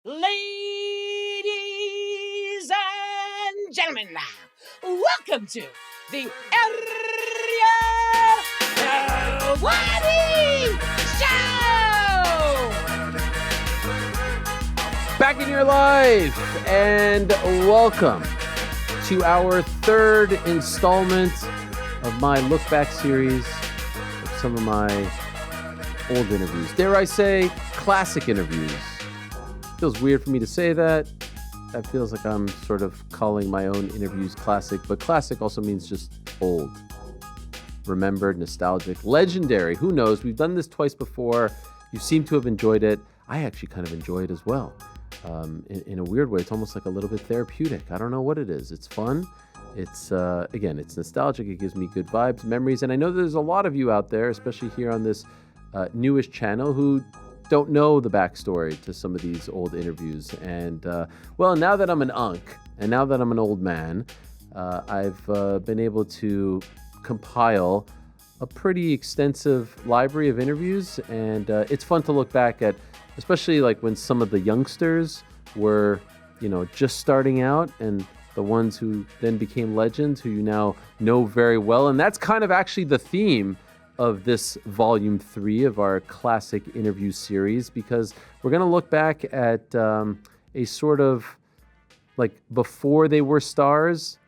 Ladies and gentlemen, welcome to the Ariel Helwani Show! Back in your life, and welcome to our third installment of my look back series of some of my old interviews. Dare I say, classic interviews. Feels weird for me to say that. That feels like I'm sort of calling my own interviews classic, but classic also means just old, remembered, nostalgic, legendary. Who knows? We've done this twice before. You seem to have enjoyed it. I actually kind of enjoy it as well. In a weird way, it's almost like a little bit therapeutic. I don't know what it is. It's fun. It's, again, it's nostalgic. It gives me good vibes, memories. And I know there's a lot of you out there, especially here on this newish channel, who don't know the backstory to some of these old interviews. And, well, now that I'm an unk, and now that I'm an old man, I've been able to compile a pretty extensive library of interviews. And it's fun to look back at, especially like when some of the youngsters were, just starting out, and the ones who then became legends, who you now know very well. And that's kind of actually the theme of this volume 3 of our classic interview series, because we're going to look back at a sort of like before they were stars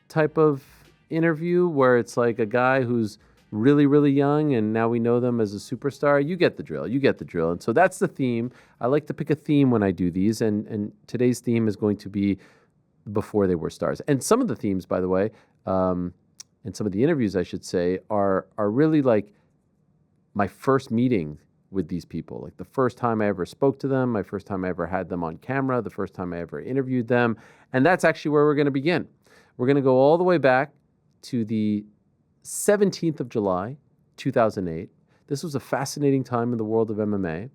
type of interview, where it's like a guy who's really, really young and now we know them as a superstar. You get the drill. And so that's the theme. I like to pick a theme when I do these, and today's theme is going to be before they were stars. And some of the themes, by the way, and some of the interviews, I should say, are really like my first meeting with these people. Like the first time I ever spoke to them, my first time I ever had them on camera, the first time I ever interviewed them. And that's actually where we're going to begin. We're going to go all the way back to the 17th of July, 2008. This was a fascinating time in the world of MMA.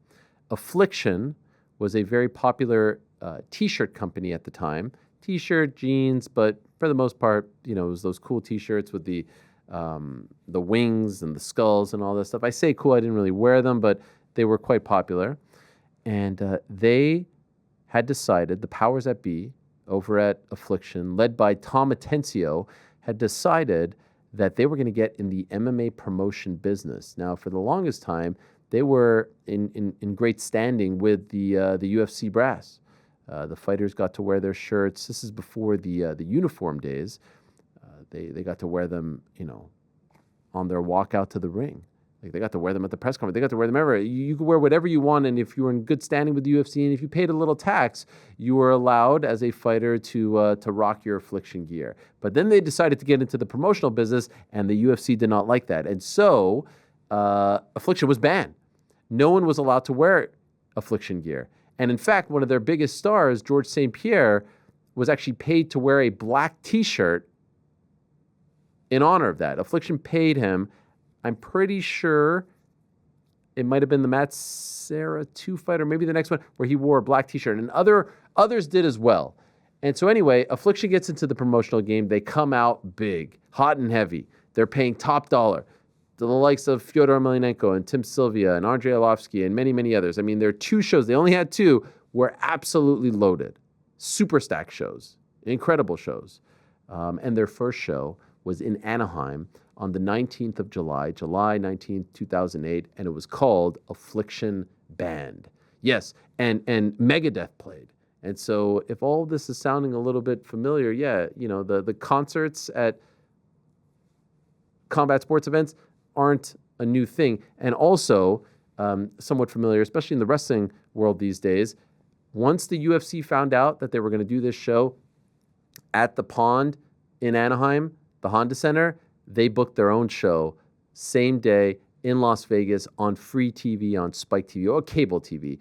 Affliction was a very popular T-shirt company at the time. T-shirt, jeans, but for the most part, it was those cool T-shirts with the wings and the skulls and all that stuff. I say cool, I didn't really wear them, but they were quite popular. And they had decided, the powers that be over at Affliction, led by Tom Atencio, had decided that they were going to get in the MMA promotion business. Now, for the longest time, they were in great standing with the UFC brass. The fighters got to wear their shirts. This is before the uniform days. They got to wear them, on their walk out to the ring. Like they got to wear them at the press conference. They got to wear them everywhere. You could wear whatever you want, and if you were in good standing with the UFC, and if you paid a little tax, you were allowed as a fighter to rock your Affliction gear. But then they decided to get into the promotional business, and the UFC did not like that, and so Affliction was banned. No one was allowed to wear Affliction gear. And in fact, one of their biggest stars, George St. Pierre, was actually paid to wear a black T-shirt in honor of that. Affliction paid him. I'm pretty sure it might have been the Matt Serra 2 fight, or maybe the next one, where he wore a black T-shirt. And others did as well. And so anyway, Affliction gets into the promotional game. They come out big, hot and heavy. They're paying top dollar to the likes of Fyodor Emelianenko and Tim Sylvia and Andrei Arlovski and many, many others. I mean, their 2 shows, they only had 2, were absolutely loaded. Super stack shows, incredible shows. And their first show was in Anaheim on the 19th of July 19th, 2008, and it was called Affliction Band. Yes, and Megadeth played. And so if all of this is sounding a little bit familiar, yeah, the concerts at combat sports events aren't a new thing. And also, somewhat familiar, especially in the wrestling world these days, once the UFC found out that they were going to do this show at the Pond in Anaheim, the Honda Center, they booked their own show, same day, in Las Vegas, on free TV, on Spike TV, or cable TV.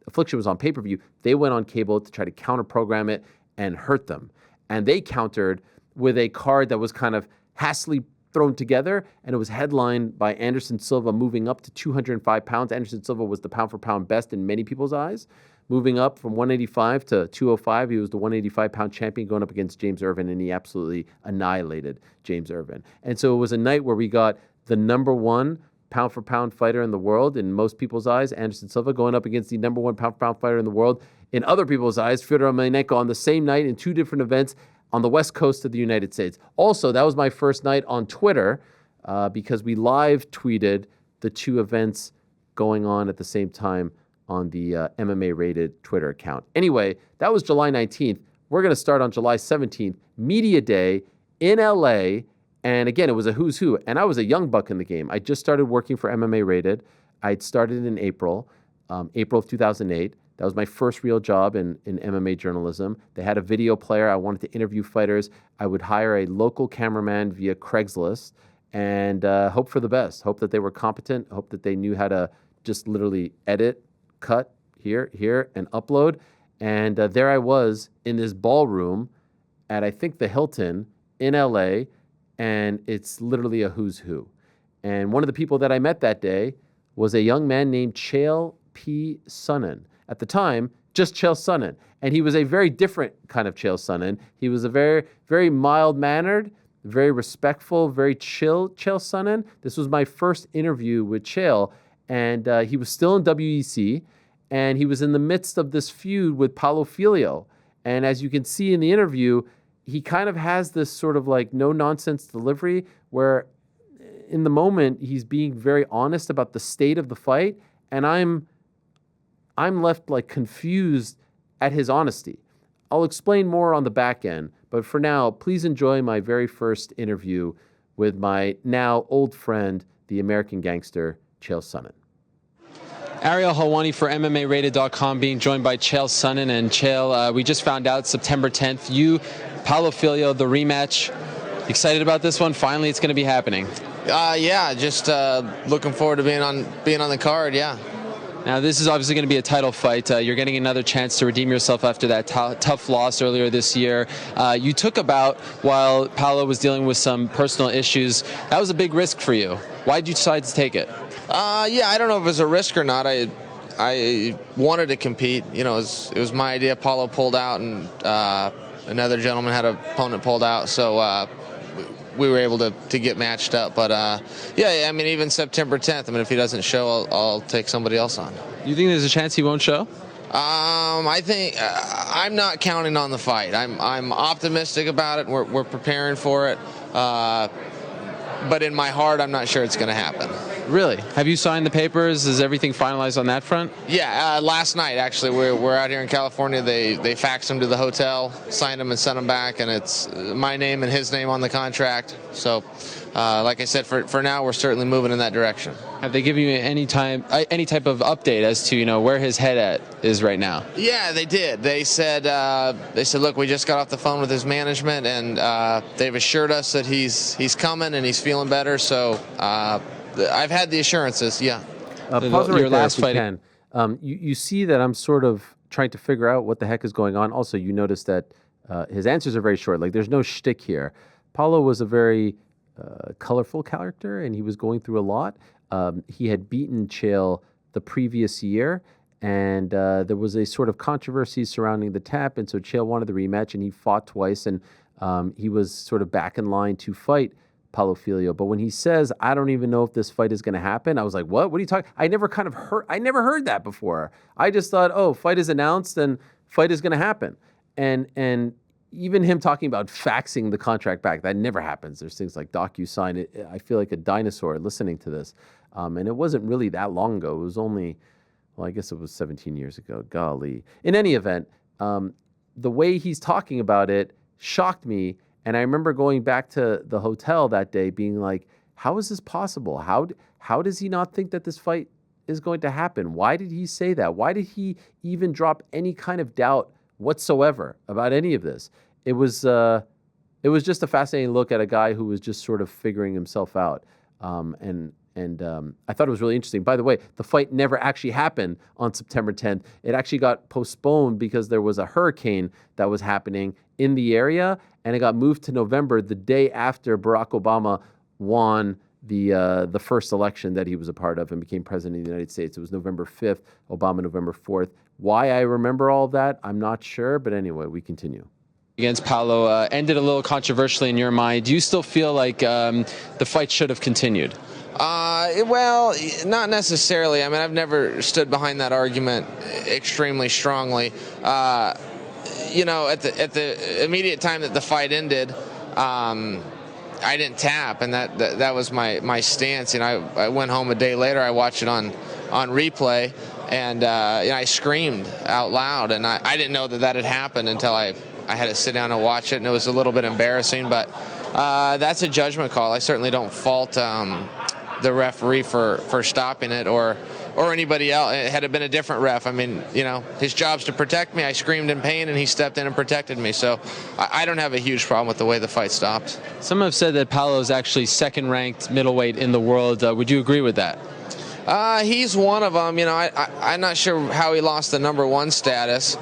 Affliction was on pay-per-view. They went on cable to try to counter-program it and hurt them. And they countered with a card that was kind of hastily thrown together, and it was headlined by Anderson Silva moving up to 205 pounds. Anderson Silva was the pound-for-pound best in many people's eyes. Moving up from 185 to 205, he was the 185-pound champion going up against James Irvin, and he absolutely annihilated James Irvin. And so it was a night where we got the number one pound-for-pound fighter in the world in most people's eyes, Anderson Silva, going up against the number 1 pound-for-pound fighter in the world in other people's eyes, Fyodor Emelianenko, on the same night in 2 different events on the West Coast of the United States. Also, that was my first night on Twitter because we live tweeted the 2 events going on at the same time on the MMA-rated Twitter account. Anyway, that was July 19th. We're going to start on July 17th, Media Day in LA. And again, it was a who's who. And I was a young buck in the game. I just started working for MMA Rated. I'd started in April of 2008. That was my first real job in MMA journalism. They had a video player. I wanted to interview fighters. I would hire a local cameraman via Craigslist and hope for the best. Hope that they were competent. Hope that they knew how to just literally edit, cut, here, and upload. And there I was in this ballroom at, I think, the Hilton in LA. And it's literally a who's who. And one of the people that I met that day was a young man named Chael P. Sonnen. At the time, just Chael Sonnen. And he was a very different kind of Chael Sonnen. He was a very, very mild-mannered, very respectful, very chill Chael Sonnen. This was my first interview with Chael. And he was still in WEC. And he was in the midst of this feud with Paulo Filho. And as you can see in the interview, he kind of has this sort of like no-nonsense delivery where in the moment he's being very honest about the state of the fight, and I'm left like confused at his honesty. I'll explain more on the back end, but for now, please enjoy my very first interview with my now old friend, the American gangster, Chael Sonnen. Ariel Helwani for MMARated.com, being joined by Chael Sonnen. And Chael, we just found out September 10th, you, Paulo Filho, the rematch. Excited about this one? Finally, it's going to be happening. Yeah, just looking forward to being on the card. Yeah. Now, this is obviously going to be a title fight. You're getting another chance to redeem yourself after that tough loss earlier this year. You took a bout while Paulo was dealing with some personal issues. That was a big risk for you. Why did you decide to take it? Yeah, I don't know if it was a risk or not. I wanted to compete. You know, it was my idea. Paulo pulled out, and another gentleman had an opponent pulled out. So we were able to get matched up. But yeah, I mean, even September 10th. I mean, if he doesn't show, I'll take somebody else on. You think there's a chance he won't show? I think I'm not counting on the fight. I'm optimistic about it. We're preparing for it. But in my heart, I'm not sure it's going to happen. Really? Have you signed the papers? Is everything finalized on that front? Yeah, last night, actually. We're out here in California. They faxed them to the hotel, signed them, and sent them back, and it's my name and his name on the contract. So, like I said, for now, we're certainly moving in that direction. Have they given you any type of update as to where his head is right now? Yeah, they did. They said, look, we just got off the phone with his management, and they've assured us that he's coming and he's feeling better. So I've had the assurances. Yeah. Pause right there if you can. You see that I'm sort of trying to figure out what the heck is going on. Also, you notice that his answers are very short. Like, there's no shtick here. Paulo was a very colorful character, and he was going through a lot. He had beaten Chael the previous year, and there was a sort of controversy surrounding the tap, and so Chael wanted the rematch, and he fought twice, and he was sort of back in line to fight Paulo Filho. But when he says, I don't even know if this fight is going to happen, I was like, what are you talking? I never heard that before. I just thought, oh, fight is announced and fight is going to happen. And even him talking about faxing the contract back, that never happens. There's things like DocuSign. I feel like a dinosaur listening to this. And it wasn't really that long ago. It was only, well, I guess it was 17 years ago. Golly. In any event, the way he's talking about it shocked me. And I remember going back to the hotel that day being like, how is this possible? How does he not think that this fight is going to happen? Why did he say that? Why did he even drop any kind of doubt whatsoever about any of this? It was just a fascinating look at a guy who was just sort of figuring himself out. And I thought it was really interesting. By the way, the fight never actually happened on September 10th. It actually got postponed because there was a hurricane that was happening in the area, and it got moved to November, the day after Barack Obama won the first election that he was a part of and became president of the United States. It was November 5th, Obama November 4th. Why I remember all of that, I'm not sure, but anyway, we continue. Against Paulo ended a little controversially in your mind. Do you still feel like the fight should have continued? Well, not necessarily. I mean, I've never stood behind that argument extremely strongly. You know, at the immediate time that the fight ended, I didn't tap, and that was my stance. You know, I went home a day later. I watched it on replay, and you know, I screamed out loud, and I didn't know that had happened until I had to sit down and watch it, and it was a little bit embarrassing. But that's a judgment call. I certainly don't fault the referee for stopping it or anybody else. Had it been a different ref, I mean, you know, his job's to protect me. I screamed in pain, and he stepped in and protected me. So I don't have a huge problem with the way the fight stopped. Some have said that Paulo is actually second-ranked middleweight in the world. Would you agree with that? He's one of them. You know, I'm not sure how he lost the #1 status.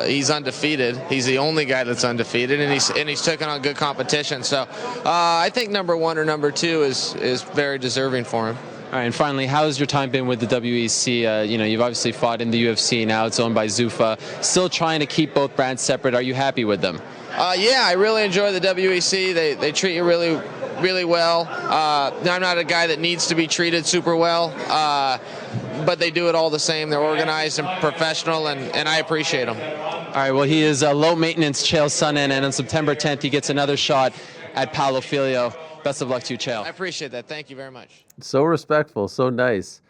He's undefeated. He's the only guy that's undefeated, and he's taken on good competition. So I think #1 or #2 is very deserving for him. All right, and finally, how has your time been with the WEC? You know, you've obviously fought in the UFC. Now it's owned by Zuffa. Still trying to keep both brands separate. Are you happy with them? Yeah, I really enjoy the WEC. They treat you really well. I'm not a guy that needs to be treated super well, but they do it all the same. They're organized and professional, and I appreciate them. All right, well, he is a low-maintenance Chael Sonnen, and on September 10th, he gets another shot at Paulo Filho. Best of luck to you, Chael. I appreciate that. Thank you very much. So respectful, so nice.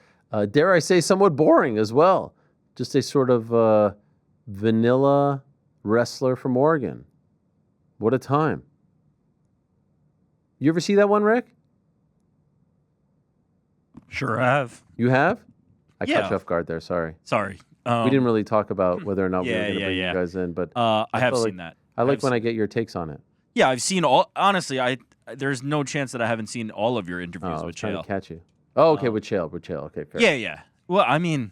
Dare I say, somewhat boring as well. Just a sort of vanilla wrestler from Oregon. What a time. You ever see that one, Rick? Sure have. You have? I Yeah. caught you off guard there, sorry. Sorry. We didn't really talk about whether or not we were yeah, going to yeah, bring yeah. you guys in, but I have felt seen that. I like I've when seen- I get your takes on it. Yeah, I've seen all. Honestly, there's no chance that I haven't seen all of your interviews I was with trying Chael. to catch you. Oh, okay, with Chael. Okay, fair. Yeah, yeah. Well, I mean,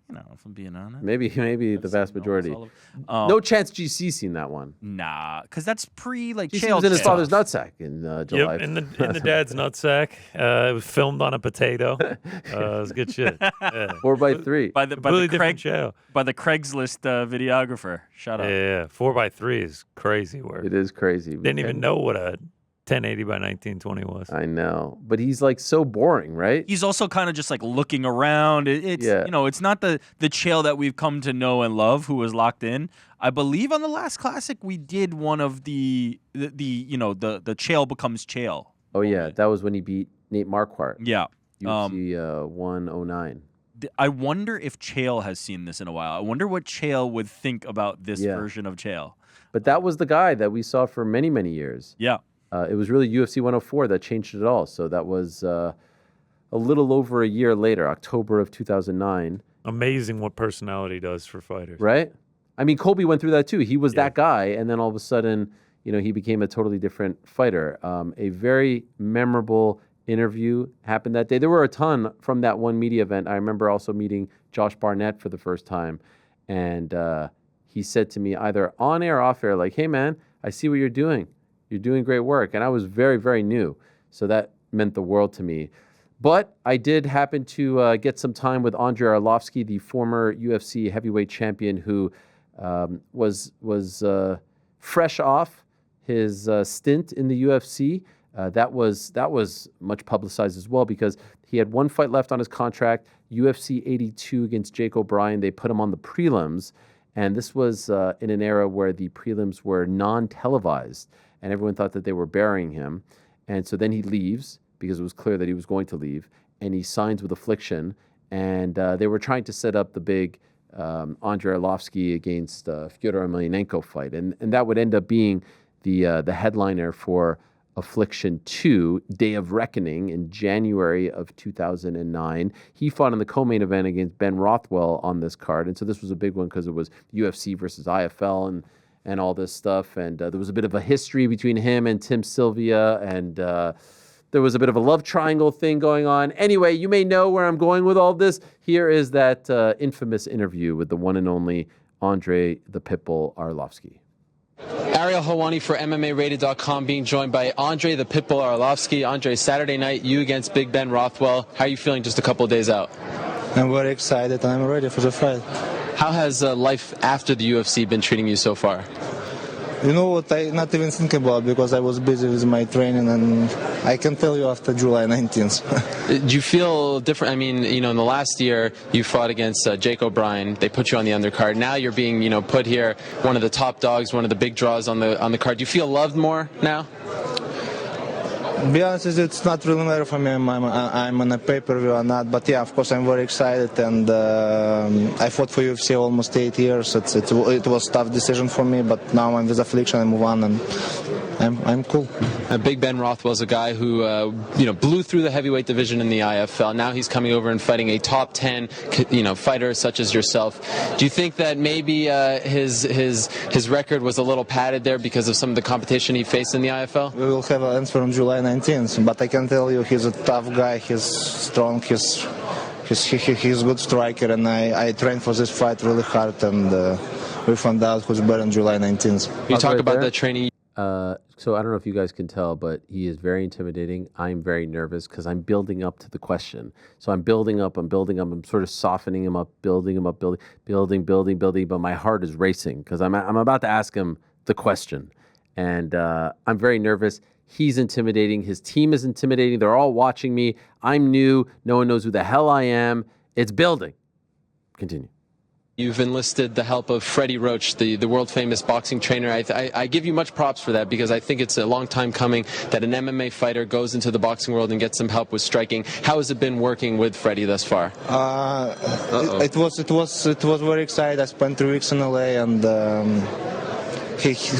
you know, if I'm being honest, Maybe the vast majority. No, No chance GC's seen that one. nah, because that's pre GC Chael was in his stuff. father's nutsack in July. Yep, in the dad's nutsack. It was filmed on a potato. It was good shit. Yeah. 4x3. by the Completely different show. by the Craigslist videographer. Shut up. Yeah, 4x3 is crazy work. It is crazy. Didn't even know what a 1080 by 1920 was. I know, but he's like so boring, right? He's also kind of just like looking around. It's Yeah. you know, it's not the Chael that we've come to know and love, who was locked in. I believe on the last classic we did one of the Chael becomes Chael. Oh yeah, that was when he beat Nate Marquardt. Yeah. UFC 109. I wonder if Chael has seen this in a while. I wonder what Chael would think about this Yeah. version of Chael. But that was the guy that we saw for many, many years. Yeah. It was really UFC 104 that changed it all. So that was a little over a year later, October of 2009. Amazing what personality does for fighters. Right? I mean, Colby went through that too. He was that guy, and then all of a sudden, you know, he became a totally different fighter. A very memorable interview happened that day. There were a ton from that one media event. I remember also meeting Josh Barnett for the first time, and he said to me either on air or off air, like, "Hey man, I see what you're doing. You're doing great work." And I was very, very new, so that meant the world to me. But I did happen to get some time with Andrei Arlovski, the former UFC heavyweight champion, who was fresh off his stint in the UFC. That was much publicized as well because he had one fight left on his contract, UFC 82 against Jake O'Brien. They put him on the prelims, and this was in an era where the prelims were non-televised, and everyone thought that they were burying him. And so then he leaves because it was clear that he was going to leave, and he signs with Affliction, and they were trying to set up the big Andrei Arlovski against Fyodor Emelianenko fight, and that would end up being the headliner for Affliction 2, Day of Reckoning, in January of 2009. He fought in the co-main event against Ben Rothwell on this card, and so this was a big one because it was UFC versus IFL and all this stuff, and there was a bit of a history between him and Tim Sylvia, and there was a bit of a love triangle thing going on. Anyway, you may know where I'm going with all this. Here is that infamous interview with the one and only Andrei the Pitbull Arlovski. Ariel Helwani for MMARated.com being joined by Andrei the Pitbull Arlovski. Andrei, Saturday night, you against Big Ben Rothwell. How are you feeling just a couple of days out? I'm very excited and I'm ready for the fight. How has life after the UFC been treating you so far? You know what, I not even think about because I was busy with my training and I can tell you after July 19th. Do you feel different? I mean, in the last year you fought against Jake O'Brien. They put you on the undercard. Now you're being, put here, one of the top dogs, one of the big draws on the card. Do you feel loved more now? Be honest, it's not really matter for me. I'm on a pay-per-view or not, but yeah, of course, I'm very excited, and I fought for UFC almost 8 years. It was a tough decision for me, but now I'm with Affliction. I move on, and I'm cool. Big Ben Rothwell's a guy who blew through the heavyweight division in the IFL. Now he's coming over and fighting a top 10 fighter such as yourself. Do you think that maybe his record was a little padded there because of some of the competition he faced in the IFL? We will have an answer on July 19th, but I can tell you he's a tough guy. He's strong. He's a good striker, and I trained for this fight really hard, and we found out who's better on July 19th. You talk about the training. So I don't know if you guys can tell, but he is very intimidating. I'm very nervous because I'm building up to the question. So I'm building up. I'm sort of softening him up, building, but my heart is racing because I'm about to ask him the question. And I'm very nervous. He's intimidating. His team is intimidating. They're all watching me. I'm new. No one knows who the hell I am. It's building. Continue. You've enlisted the help of Freddie Roach, the world-famous boxing trainer. I give you much props for that because I think it's a long time coming that an MMA fighter goes into the boxing world and gets some help with striking. How has it been working with Freddie thus far? It was very exciting. I spent 3 weeks in LA, and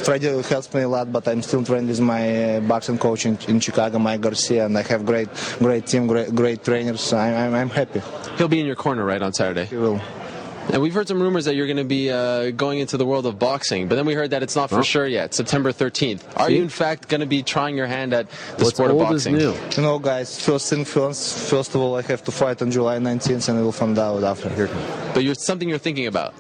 Freddie helps me a lot, but I'm still training with my boxing coach in Chicago, Mike Garcia, and I have great team, great trainers. I'm happy. He'll be in your corner, right, on Saturday? He will. And we've heard some rumors that you're going to be going into the world of boxing, but then we heard that it's not for sure yet, September 13th. Are you, in fact, going to be trying your hand at the sport of boxing? New? Guys, first of all, I have to fight on July 19th, and we'll find out after. But something you're thinking about?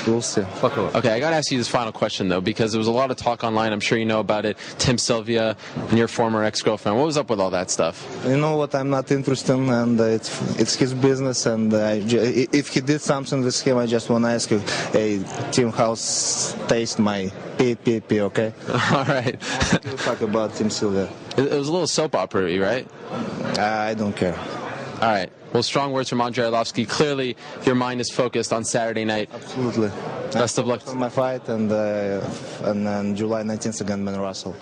We'll see. Okay, I got to ask you this final question, though, because there was a lot of talk online. I'm sure you know about it. Tim Sylvia and your former ex-girlfriend. What was up with all that stuff? You know what? I'm not interested, and it's his business. And if he did something with him, I just want to ask you, hey, Tim, how's taste my pee, okay? All right. We'll talk about Tim Sylvia. It was a little soap opera-y, right? I don't care. All right. Well, strong words from Andrei Arlovski. Clearly, your mind is focused on Saturday night. Absolutely. Best of luck. On my fight, and then July 19th again, Ben Russell.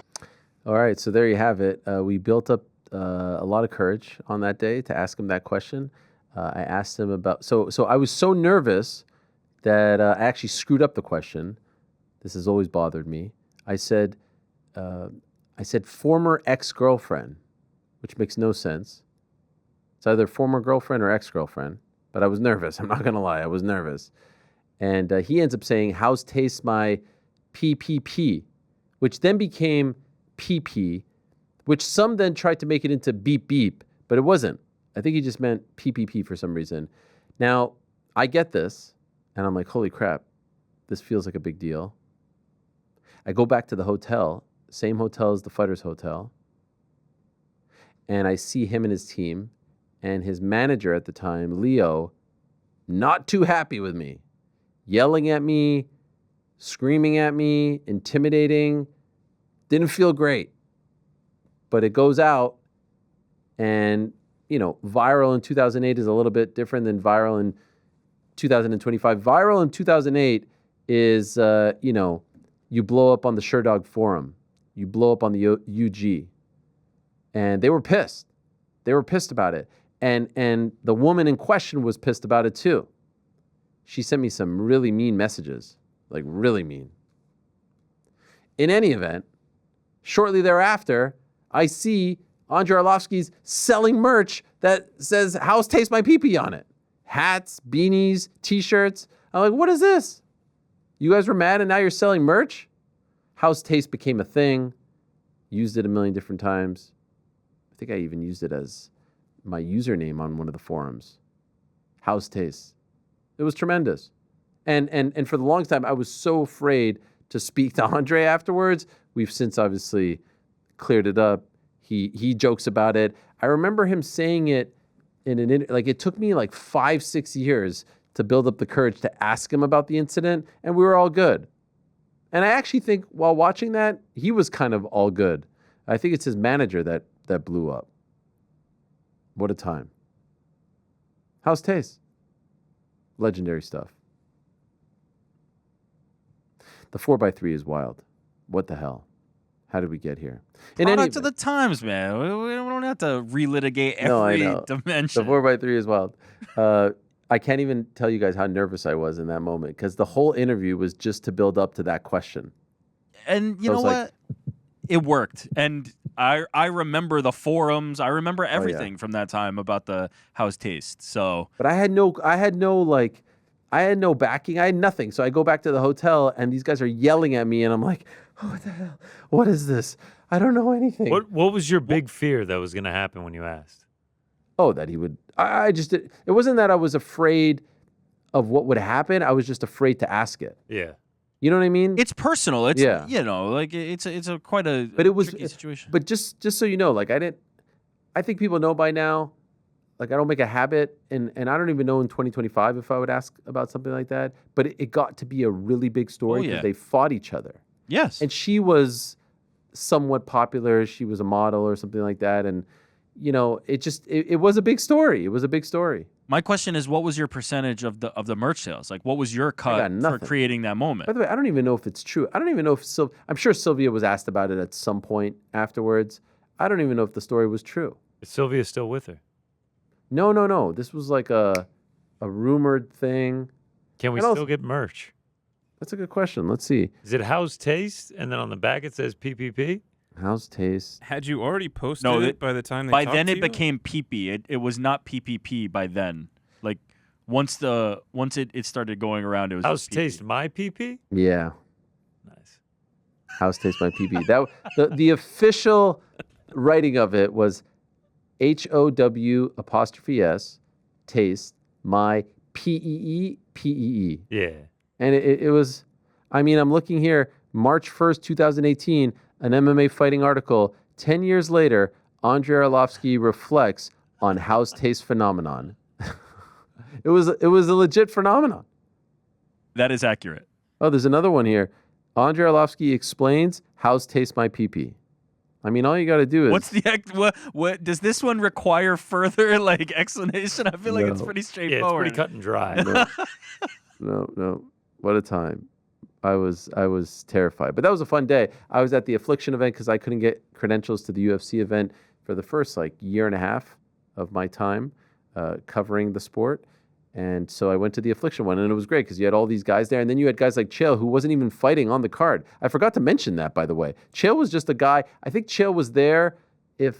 All right, so there you have it. We built up a lot of courage on that day to ask him that question. I asked him about... So I was so nervous that I actually screwed up the question. This has always bothered me. I said former ex-girlfriend, which makes no sense. It's either former girlfriend or ex-girlfriend, but I was nervous. I'm not going to lie. I was nervous. And he ends up saying, how's taste my PPP, which then became PP, which some then tried to make it into beep beep, but it wasn't. I think he just meant PPP for some reason. Now, I get this, and I'm like, holy crap, this feels like a big deal. I go back to the hotel, same hotel as the fighter's hotel, and I see him and his team, and his manager at the time, Leo, not too happy with me, yelling at me, screaming at me, intimidating. Didn't feel great. But it goes out, and, viral in 2008 is a little bit different than viral in 2025. Viral in 2008 is, you blow up on the Sherdog forum. You blow up on the UG. And they were pissed. They were pissed about it. And the woman in question was pissed about it too. She sent me some really mean messages, like really mean. In any event, shortly thereafter, I see Andrei Arlovski's selling merch that says, how's taste my pee-pee on it? Hats, beanies, t-shirts. I'm like, what is this? You guys were mad and now you're selling merch? How's taste became a thing. Used it a million different times. I think I even used it as my username on one of the forums. How's taste? It was tremendous. And for the longest time, I was so afraid to speak to Andrei afterwards. We've since obviously cleared it up. He jokes about it. I remember him saying it in it took me like 5-6 years to build up the courage to ask him about the incident, and we were all good. And I actually think while watching that, he was kind of all good. I think it's his manager that that blew up. What a time. How's taste? Legendary stuff. The 4x3 is wild. What the hell? How did we get here? Product of the times, man. We don't have to relitigate every dimension. The 4x3 is wild. I can't even tell you guys how nervous I was in that moment because the whole interview was just to build up to that question. And you know what? It worked. And I remember the forums. I remember everything from that time about the house taste. So, but I had no backing. I had nothing. So I go back to the hotel and these guys are yelling at me and I'm like, oh, what the hell? What is this? I don't know anything. What was your big fear that was going to happen when you asked? Oh, that he would. I just did. It wasn't that I was afraid of what would happen. I was just afraid to ask it. Yeah. You know what I mean? It's personal. It's it's a quite a tricky situation. But just so you know, I think people know by now. Like I don't make a habit, and I don't even know in 2025 if I would ask about something like that. But it got to be a really big story because they fought each other. Yes. And she was somewhat popular. She was a model or something like that, and it was a big story. It was a big story. My question is, what was your percentage of the merch sales? Like, what was your cut for creating that moment? By the way, I don't even know if it's true. I don't even know if I'm sure Sylvia was asked about it at some point afterwards. I don't even know if the story was true. Is Sylvia still with her? No. This was like a rumored thing. Can we still get merch? That's a good question. Let's see. Is it House Taste? And then on the back it says PPP? House Taste. Had you already posted it by the time they by talked then to it you? became PP. It was not PPP by then. Like once it started going around, it was House PP. Taste my PP? Yeah. Nice. House Taste my PP. That the official writing of it was HOW' taste my PEE. Yeah. And it was, I'm looking here, March 1st, 2018, an MMA fighting article. 10 years later, Andrei Arlovski reflects on house taste phenomenon. It was a legit phenomenon. That is accurate. Oh, there's another one here. Andrei Arlovski explains house taste my pee-pee. All you got to do is... What's what does this one require further explanation? I feel like it's pretty straightforward. Yeah, it's pretty cut and dry. No. What a time. I was terrified. But that was a fun day. I was at the Affliction event because I couldn't get credentials to the UFC event for the first year and a half of my time covering the sport. And so I went to the Affliction one, and it was great because you had all these guys there. And then you had guys like Chael, who wasn't even fighting on the card. I forgot to mention that, by the way. Chael was just a guy. I think Chael was there he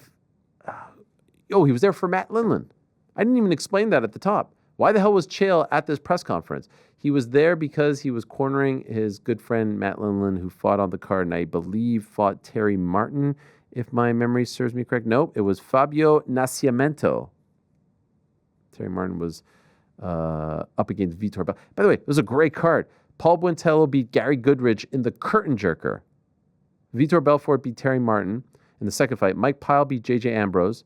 was there for Matt Lindland. I didn't even explain that at the top. Why the hell was Chael at this press conference? He was there because he was cornering his good friend Matt Lindland, who fought on the card, and I believe fought Terry Martin, if my memory serves me correct. Nope, it was Fabio Nascimento. Terry Martin was up against Vitor Belfort. By the way, it was a great card. Paul Buentello beat Gary Goodridge in the curtain jerker. Vitor Belfort beat Terry Martin in the second fight. Mike Pyle beat J.J. Ambrose.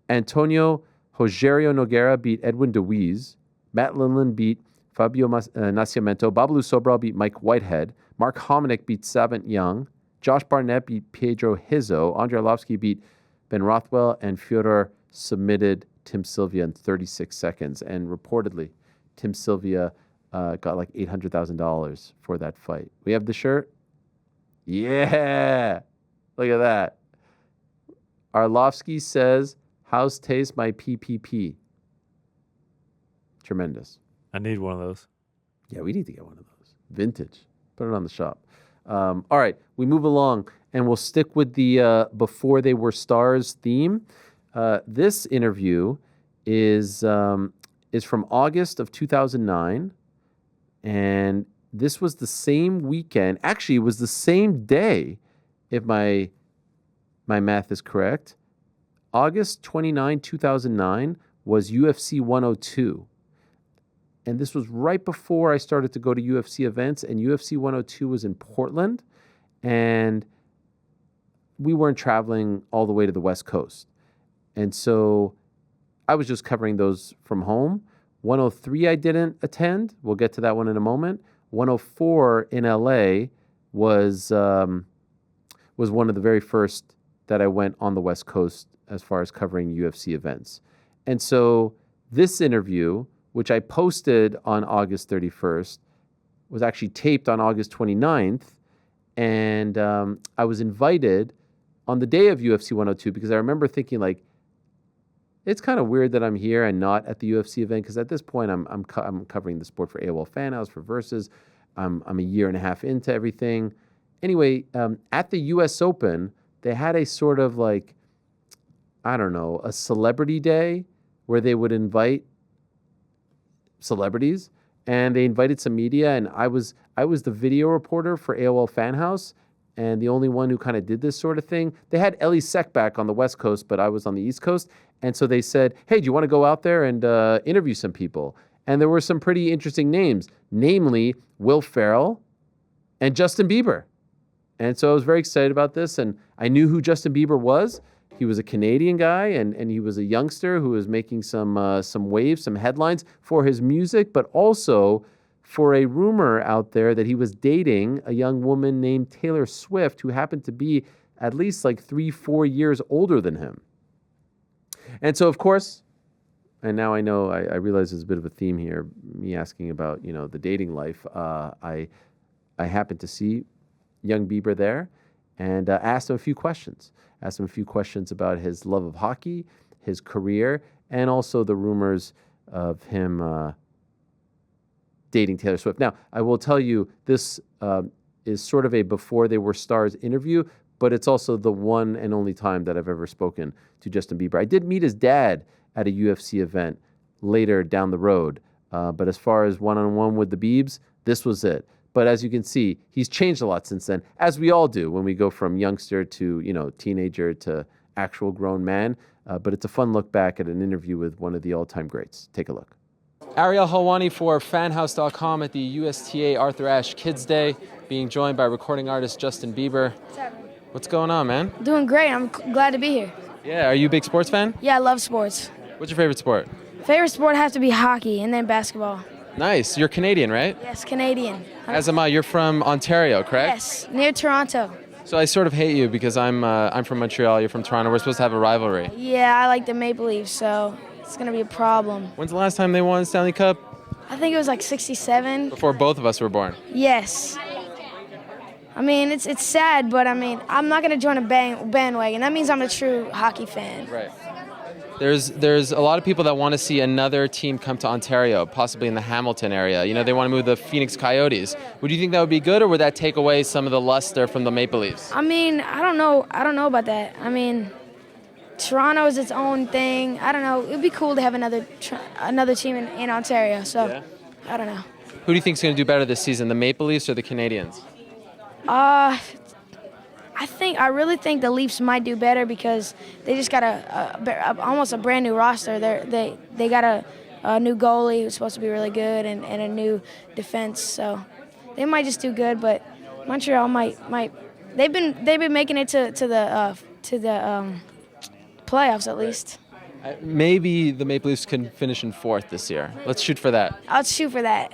Antonio Rogerio Nogueira beat Edwin DeWeese. Matt Lindland beat Fabio Nascimento. Babalu Sobral beat Mike Whitehead. Mark Hominick beat Savant Young. Josh Barnett beat Pedro Hizzo. Andrei Arlovski beat Ben Rothwell. And Fyodor submitted Tim Sylvia in 36 seconds. And reportedly, Tim Sylvia got like $800,000 for that fight. We have the shirt? Yeah! Look at that. Arlovski says, house taste my PPP. Tremendous. I need one of those. Yeah, we need to get one of those. Vintage. Put it on the shop. All right, we move along, and we'll stick with the Before They Were Stars theme. This interview is from August of 2009, and this was the same weekend. Actually, it was the same day, if my math is correct. August 29, 2009 was UFC 102. And this was right before I started to go to UFC events, and UFC 102 was in Portland, and we weren't traveling all the way to the West Coast. And so I was just covering those from home. 103 I didn't attend. We'll get to that one in a moment. 104 in LA was one of the very first that I went on the West Coast as far as covering UFC events. And so this interview, which I posted on August 31st, was actually taped on August 29th. And I was invited on the day of UFC 102 because I remember thinking, like, it's kind of weird that I'm here and not at the UFC event, because at this point I'm covering the sport for AOL Fan House, for Versus. I'm a year and a half into everything. Anyway, at the US Open, they had a sort of like, I don't know, a celebrity day where they would invite celebrities, and they invited some media, and I was the video reporter for AOL Fan House, and the only one who kind of did this sort of thing. They had Ellie Seck back on the West Coast, but I was on the East Coast. And so they said, hey, do you want to go out there and interview some people? And there were some pretty interesting names, namely Will Ferrell and Justin Bieber. And so I was very excited about this, and I knew who Justin Bieber was. He was a Canadian guy, and he was a youngster who was making some waves, some headlines for his music, but also for a rumor out there that he was dating a young woman named Taylor Swift, who happened to be at least like 3-4 years older than him. And so, of course, and now I know, I realize there's a bit of a theme here, me asking about, the dating life. I happened to see young Bieber there and asked him a few questions. Asked him a few questions about his love of hockey, his career, and also the rumors of him dating Taylor Swift. Now, I will tell you, this is sort of a Before They Were Stars interview, but it's also the one and only time that I've ever spoken to Justin Bieber. I did meet his dad at a UFC event later down the road, but as far as one-on-one with the Biebs, this was it. But as you can see, he's changed a lot since then, as we all do when we go from youngster to, teenager to actual grown man. But it's a fun look back at an interview with one of the all-time greats. Take a look. Ariel Helwani for fanhouse.com at the USTA Arthur Ashe Kids Day, being joined by recording artist Justin Bieber. What's going on, man? Doing great. I'm glad to be here. Yeah, are you a big sports fan? Yeah, I love sports. What's your favorite sport? Favorite sport has to be hockey and then basketball. Nice. You're Canadian, right? Yes, Canadian. As am I. You're from Ontario, correct? Yes, near Toronto. So I sort of hate you because I'm from Montreal, you're from Toronto. We're supposed to have a rivalry. Yeah, I like the Maple Leafs, so it's going to be a problem. When's the last time they won Stanley Cup? I think it was like 67. Before both of us were born. Yes. I mean, it's sad, but I mean, I'm not going to join a bandwagon. That means I'm a true hockey fan. Right. There's a lot of people that want to see another team come to Ontario, possibly in the Hamilton area. They want to move the Phoenix Coyotes. Would you think that would be good, or would that take away some of the luster from the Maple Leafs? I mean, I don't know about that. I mean, Toronto is its own thing. I don't know. It would be cool to have another team in Ontario. So, yeah. I don't know. Who do you think is going to do better this season, the Maple Leafs or the Canadians? I really think the Leafs might do better because they just got almost a brand new roster. They got a new goalie who's supposed to be really good and a new defense. So they might just do good, but Montreal might. They've been making it to the playoffs at least. Maybe the Maple Leafs can finish in 4th this year. Let's shoot for that. I'll shoot for that.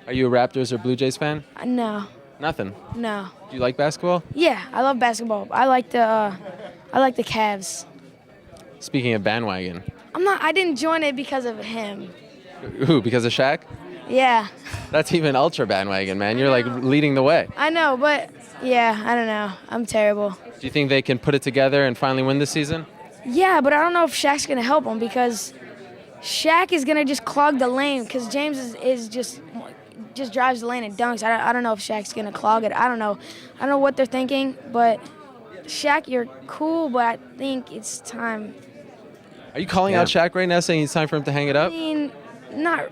Are you a Raptors or Blue Jays fan? No. Nothing? No. Do you like basketball? Yeah, I love basketball. I like the Cavs. Speaking of bandwagon. I didn't join it because of him. Who, because of Shaq? Yeah. That's even ultra bandwagon, man. You're like leading the way. I know, but yeah, I don't know. I'm terrible. Do you think they can put it together and finally win this season? Yeah, but I don't know if Shaq's going to help them because Shaq is going to just clog the lane because James is just drives the lane and dunks. I don't know if Shaq's going to clog it. I don't know what they're thinking, but Shaq, you're cool, but I think it's time. Are you calling out Shaq right now, saying it's time for him to hang it up? I mean, not.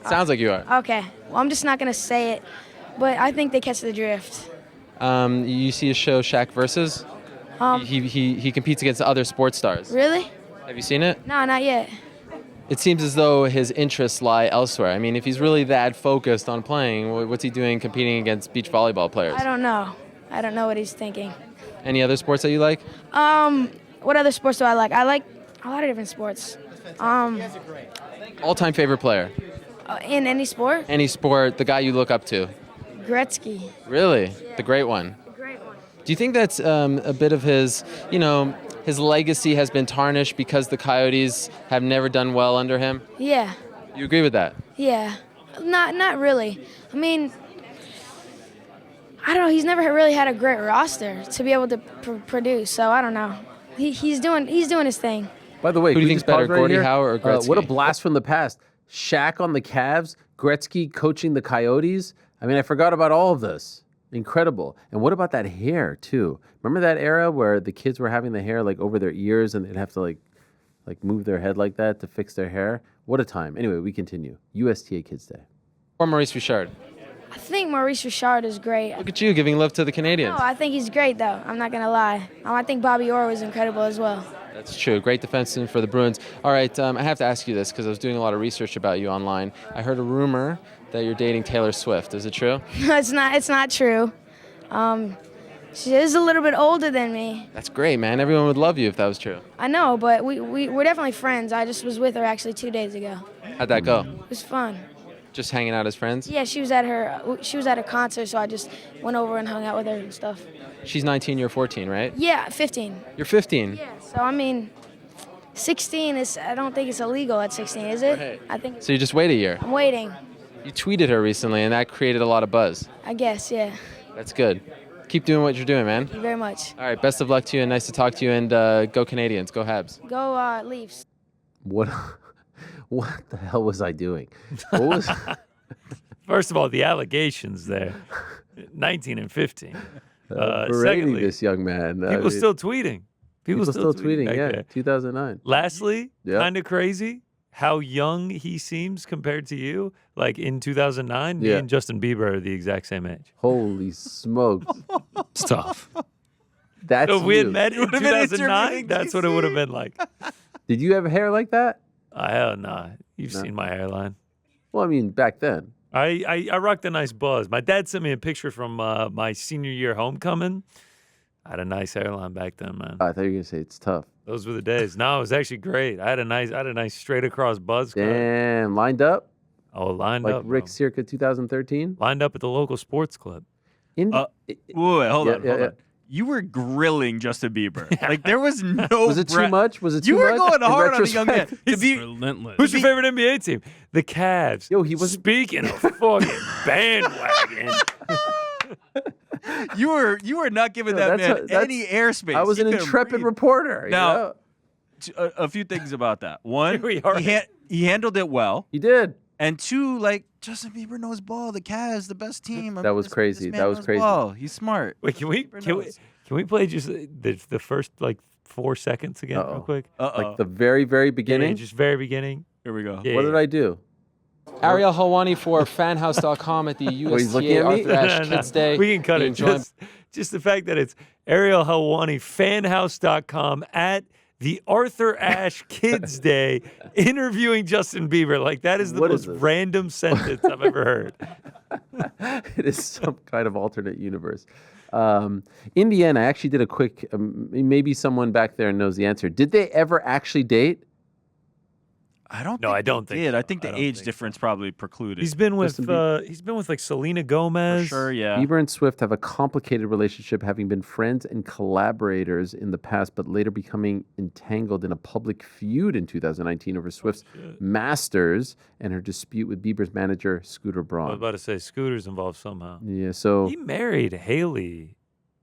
Sounds like you are. Okay. Well, I'm just not going to say it, but I think they catch the drift. You see his show Shaq Versus? He competes against other sports stars. Really? Have you seen it? No, not yet. It seems as though his interests lie elsewhere. I mean, if he's really that focused on playing, what's he doing competing against beach volleyball players? I don't know. I don't know what he's thinking. Any other sports that you like? What other sports do I like? I like a lot of different sports. All-time favorite player? In any sport? Any sport, the guy you look up to? Gretzky. Really? Yeah. The great one? The great one. Do you think that's a bit of his, his legacy has been tarnished because the Coyotes have never done well under him? Yeah. You agree with that? Yeah. Not really. I mean, I don't know. He's never really had a great roster to be able to produce. So I don't know. He's doing his thing. By the way, who do you can we think's just pause better, Gordie here? Howe or Gretzky? What a blast from the past. Shaq on the Cavs, Gretzky coaching the Coyotes. I mean, I forgot about all of this. Incredible. And what about that hair, too? Remember that era where the kids were having the hair like over their ears and they'd have to like move their head like that to fix their hair? What a time. Anyway, we continue. USTA Kids Day. Or Maurice Richard? I think Maurice Richard is great. Look at you giving love to the Canadians. No, I think he's great, though. I'm not going to lie. I think Bobby Orr was incredible as well. That's true. Great defenseman for the Bruins. All right, I have to ask you this because I was doing a lot of research about you online. I heard a rumor that you're dating Taylor Swift. Is it true? It's not true. She is a little bit older than me. That's great, man. Everyone would love you if that was true. I know, but we're definitely friends. I just was with her actually 2 days ago. How'd that go? It was fun. Just hanging out as friends? Yeah, she was at a concert, so I just went over and hung out with her and stuff. She's 19, you're 14, right? Yeah, 15. You're 15? Yeah, so I mean, 16 is, I don't think it's illegal at 16, is it? Right. I think. So you just wait a year? I'm waiting. You tweeted her recently, and that created a lot of buzz. I guess, yeah. That's good. Keep doing what you're doing, man. Thank you very much. All right, best of luck to you, and nice to talk to you, and go Canadians. Go Habs. Go Leafs. What the hell was I doing? What was... First of all, the allegations there, 19 and 15. Berating Secondly, this young man. People still tweeting. People still tweeting. Yeah, there. 2009. Lastly, Yeah. kind of crazy how young he seems compared to you. Like in 2009, me Yeah. and Justin Bieber are the exact same age. Holy smokes. It's tough. That's So if we had you. met in 2009, that's what it would have been like. Did you have hair like that? Hell nah. You've No. seen my hairline. Well, I mean, back then. I rocked a nice buzz. My dad sent me a picture from my senior year homecoming. I had a nice hairline back then, man. I thought you were going to say it's tough. Those were the days. No, it was actually great. I had a nice straight across buzz cut. Damn. Lined up? Oh, lined Like up. Rick bro. circa 2013? Lined up at the local sports club. Wait, hold Yeah, on. yeah. You were grilling Justin Bieber. Like there was no. Was it too much? Was it too You were much? going In hard on the young man. retrospect? To be, Relentless. Who's your favorite NBA team? The Cavs. Yo, he was Speaking of fucking bandwagon. you were not giving No, that that's man any airspace. I was He an couldn't intrepid breathe. reporter. Now, a few things about that. One, Here we are. he handled it well. He did. And two, like Justin Bieber knows ball. The Cavs, the best team. That was crazy. This man That was knows crazy. Ball. He's smart. Wait, can we play just the first like 4 seconds again real quick? Like the very, very Yeah, beginning? just very beginning. Here we go. Yeah, What did I do? Ariel Helwani for fanhouse.com at the he's looking USTA at me? Arthur Ashe Kids Day. We can cut being it. joined Just the fact that it's Ariel Helwani, fanhouse.com at the Arthur Ashe Kids Day, interviewing Justin Bieber. Like, that is the What is most this? random sentence I've ever heard. It is some kind of alternate universe. In the end, I actually did a quick, maybe someone back there knows the answer. Did they ever actually date? I don't. No, think I don't they think did. so. I think I the don't age think difference probably precluded. He's been with Justin like Selena Gomez. For sure, yeah. Bieber and Swift have a complicated relationship, having been friends and collaborators in the past, but later becoming entangled in a public feud in 2019 over Swift's Masters and her dispute with Bieber's manager, Scooter I was Braun. about to say Scooter's involved somehow. Yeah, so, He married Haley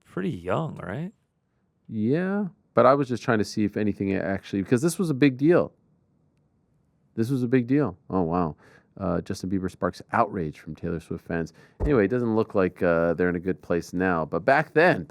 pretty young, right? yeah, but I was just trying to see if anything actually, because this was a big deal. This was a big deal. Oh, wow. Justin Bieber sparks outrage from Taylor Swift fans. Anyway, it doesn't look like they're in a good place now. But back then,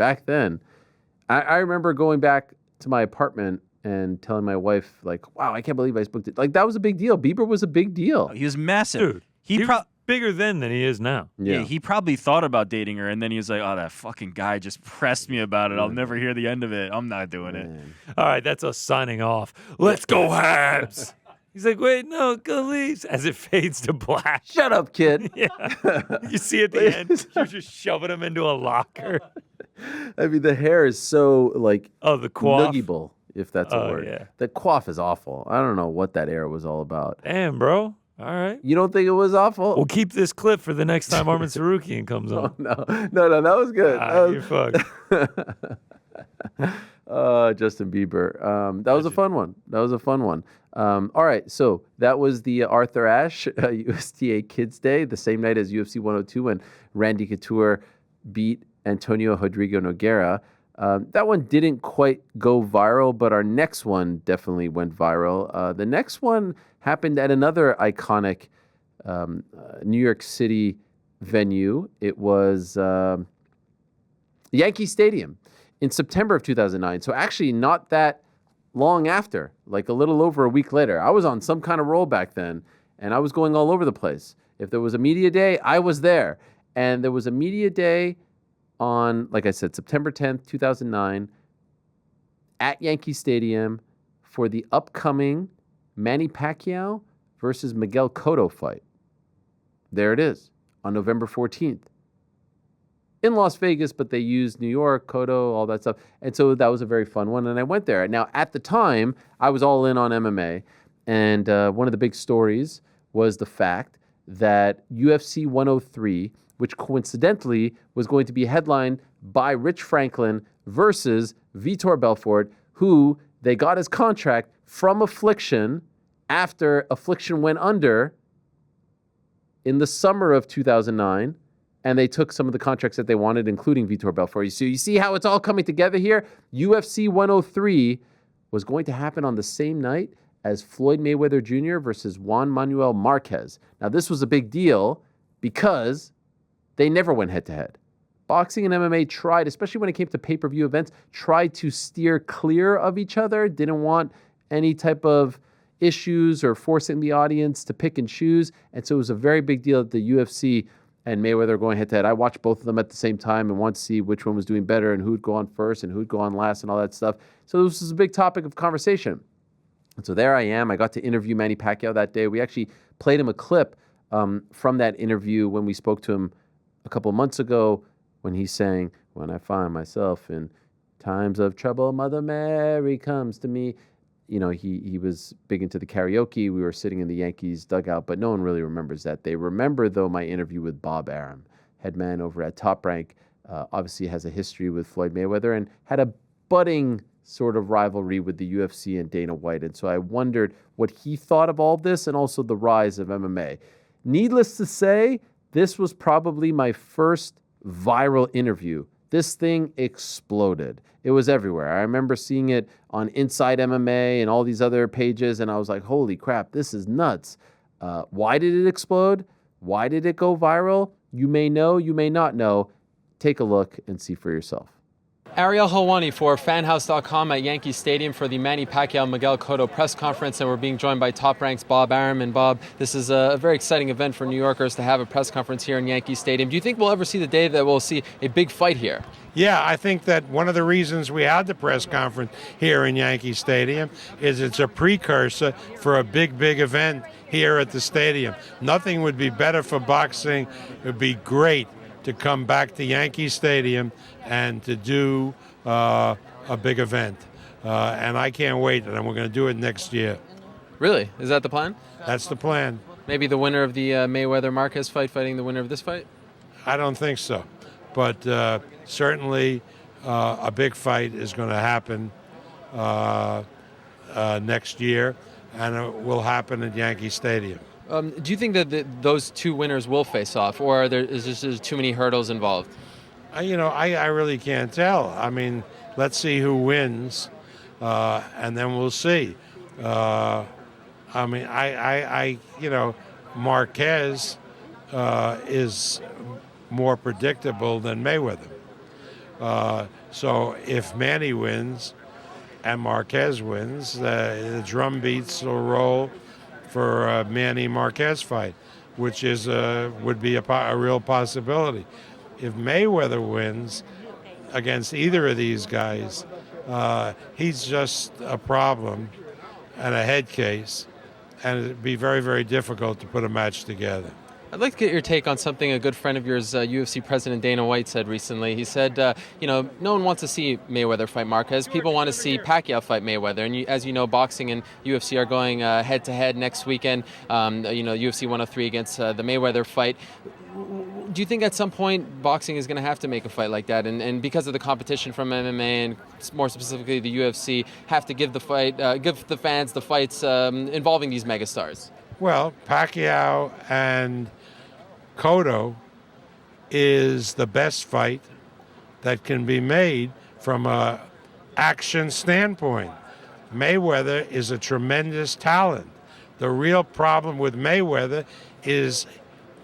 I remember going back to my apartment and telling my wife, like, wow, I can't believe I booked it. Like, that was a big deal. Bieber was a big deal. He was massive. Dude, he was bigger then than he is now. Yeah, he probably thought about dating her, and then he was like, "Oh, that fucking guy just pressed me about it. I'll never hear the end of it. I'm not doing it." All right, that's us signing off. Let's go Habs. He's like, wait, no, go Leafs. As it fades to black. Shut up, kid. Yeah. You see at the end, you're just shoving him into a locker. I mean, the hair is so, like, the quaff. nuggible, if that's a Oh, word. yeah. The quaff is awful. I don't know what that era was all about. Damn, bro. All right. You don't think it was awful? We'll keep this clip for the next time Armin Sarukian comes on. No, that was good. You're fucked. Justin Bieber. That was a fun one. All right, so that was the Arthur Ashe USTA Kids Day, the same night as UFC 102 when Randy Couture beat Antonio Rodrigo Nogueira. That one didn't quite go viral, but our next one definitely went viral. The next one happened at another iconic New York City venue. It was Yankee Stadium in September of 2009. So actually not that long after, like a little over a week later. I was on some kind of roll back then, and I was going all over the place. If there was a media day, I was there. And there was a media day on, like I said, September 10th, 2009, at Yankee Stadium for the upcoming Manny Pacquiao versus Miguel Cotto fight. There it is, on November 14th. In Las Vegas, but they used New York, Cotto, all that stuff. And so that was a very fun one, and I went there. Now, at the time, I was all in on MMA, and one of the big stories was the fact that UFC 103, which coincidentally was going to be headlined by Rich Franklin versus Vitor Belfort, who they got his contract from Affliction after Affliction went under in the summer of 2009, and they took some of the contracts that they wanted, including Vitor Belfort. So you see how it's all coming together here? UFC 103 was going to happen on the same night as Floyd Mayweather Jr. versus Juan Manuel Marquez. Now, this was a big deal because they never went head-to-head. Boxing and MMA tried, especially when it came to pay-per-view events, tried to steer clear of each other, didn't want any type of issues or forcing the audience to pick and choose. And so it was a very big deal that the UFC and Mayweather going head-to-head. I watched both of them at the same time and wanted to see which one was doing better and who'd go on first and who'd go on last and all that stuff. So this was a big topic of conversation. And so there I am. I got to interview Manny Pacquiao that day. We actually played him a clip from that interview when we spoke to him a couple of months ago when he sang, "When I find myself in times of trouble, Mother Mary comes to me." You know, he was big into the karaoke. We were sitting in the Yankees dugout, but no one really remembers that. They remember, though, my interview with Bob Arum, head man over at Top Rank. Obviously has a history with Floyd Mayweather and had a budding sort of rivalry with the UFC and Dana White. And so I wondered what he thought of all this and also the rise of MMA. Needless to say, this was probably my first viral interview. This thing exploded. It was everywhere. I remember seeing it on Inside MMA and all these other pages, and I was like, holy crap, this is nuts. Why did it explode? Why did it go viral? You may know, you may not know. Take a look and see for yourself. Ariel Helwani for fanhouse.com at Yankee Stadium for the Manny Pacquiao-Miguel Cotto press conference, and we're being joined by Top Rank's Bob Arum. And Bob, this is a very exciting event for New Yorkers to have a press conference here in Yankee Stadium. Do you think we'll ever see the day that we'll see a big fight here? Yeah, I think that one of the reasons we had the press conference here in Yankee Stadium is it's a precursor for a big event here at the stadium. Nothing would be better for boxing. It would be great to come back to Yankee Stadium and to do a big event. And I can't wait, and we're going to do it next year. Really? Is that the plan? That's the plan. Maybe the winner of the Mayweather-Marquez fight fighting the winner of this fight? I don't think so. But certainly a big fight is going to happen next year, and it will happen at Yankee Stadium. Do you think that those two winners will face off, or is there too many hurdles involved? I really can't tell. I mean, let's see who wins, and then we'll see. I Marquez is more predictable than Mayweather. So if Manny wins and Marquez wins, the drum beats will roll for a Manny Marquez fight, which is would be a real possibility. If Mayweather wins against either of these guys, he's just a problem and a head case, and it'd be very, very difficult to put a match together. I'd like to get your take on something a good friend of yours, UFC President Dana White, said recently. He said, no one wants to see Mayweather fight Marquez. People want to see Pacquiao fight Mayweather. And as you know, boxing and UFC are going head-to-head next weekend, UFC 103 against the Mayweather fight. do you think at some point boxing is going to have to make a fight like that, and because of the competition from MMA and more specifically the UFC, have to give the fans the fights involving these megastars? Well, Pacquiao and Cotto is the best fight that can be made from a action standpoint. Mayweather is a tremendous talent. The real problem with Mayweather is,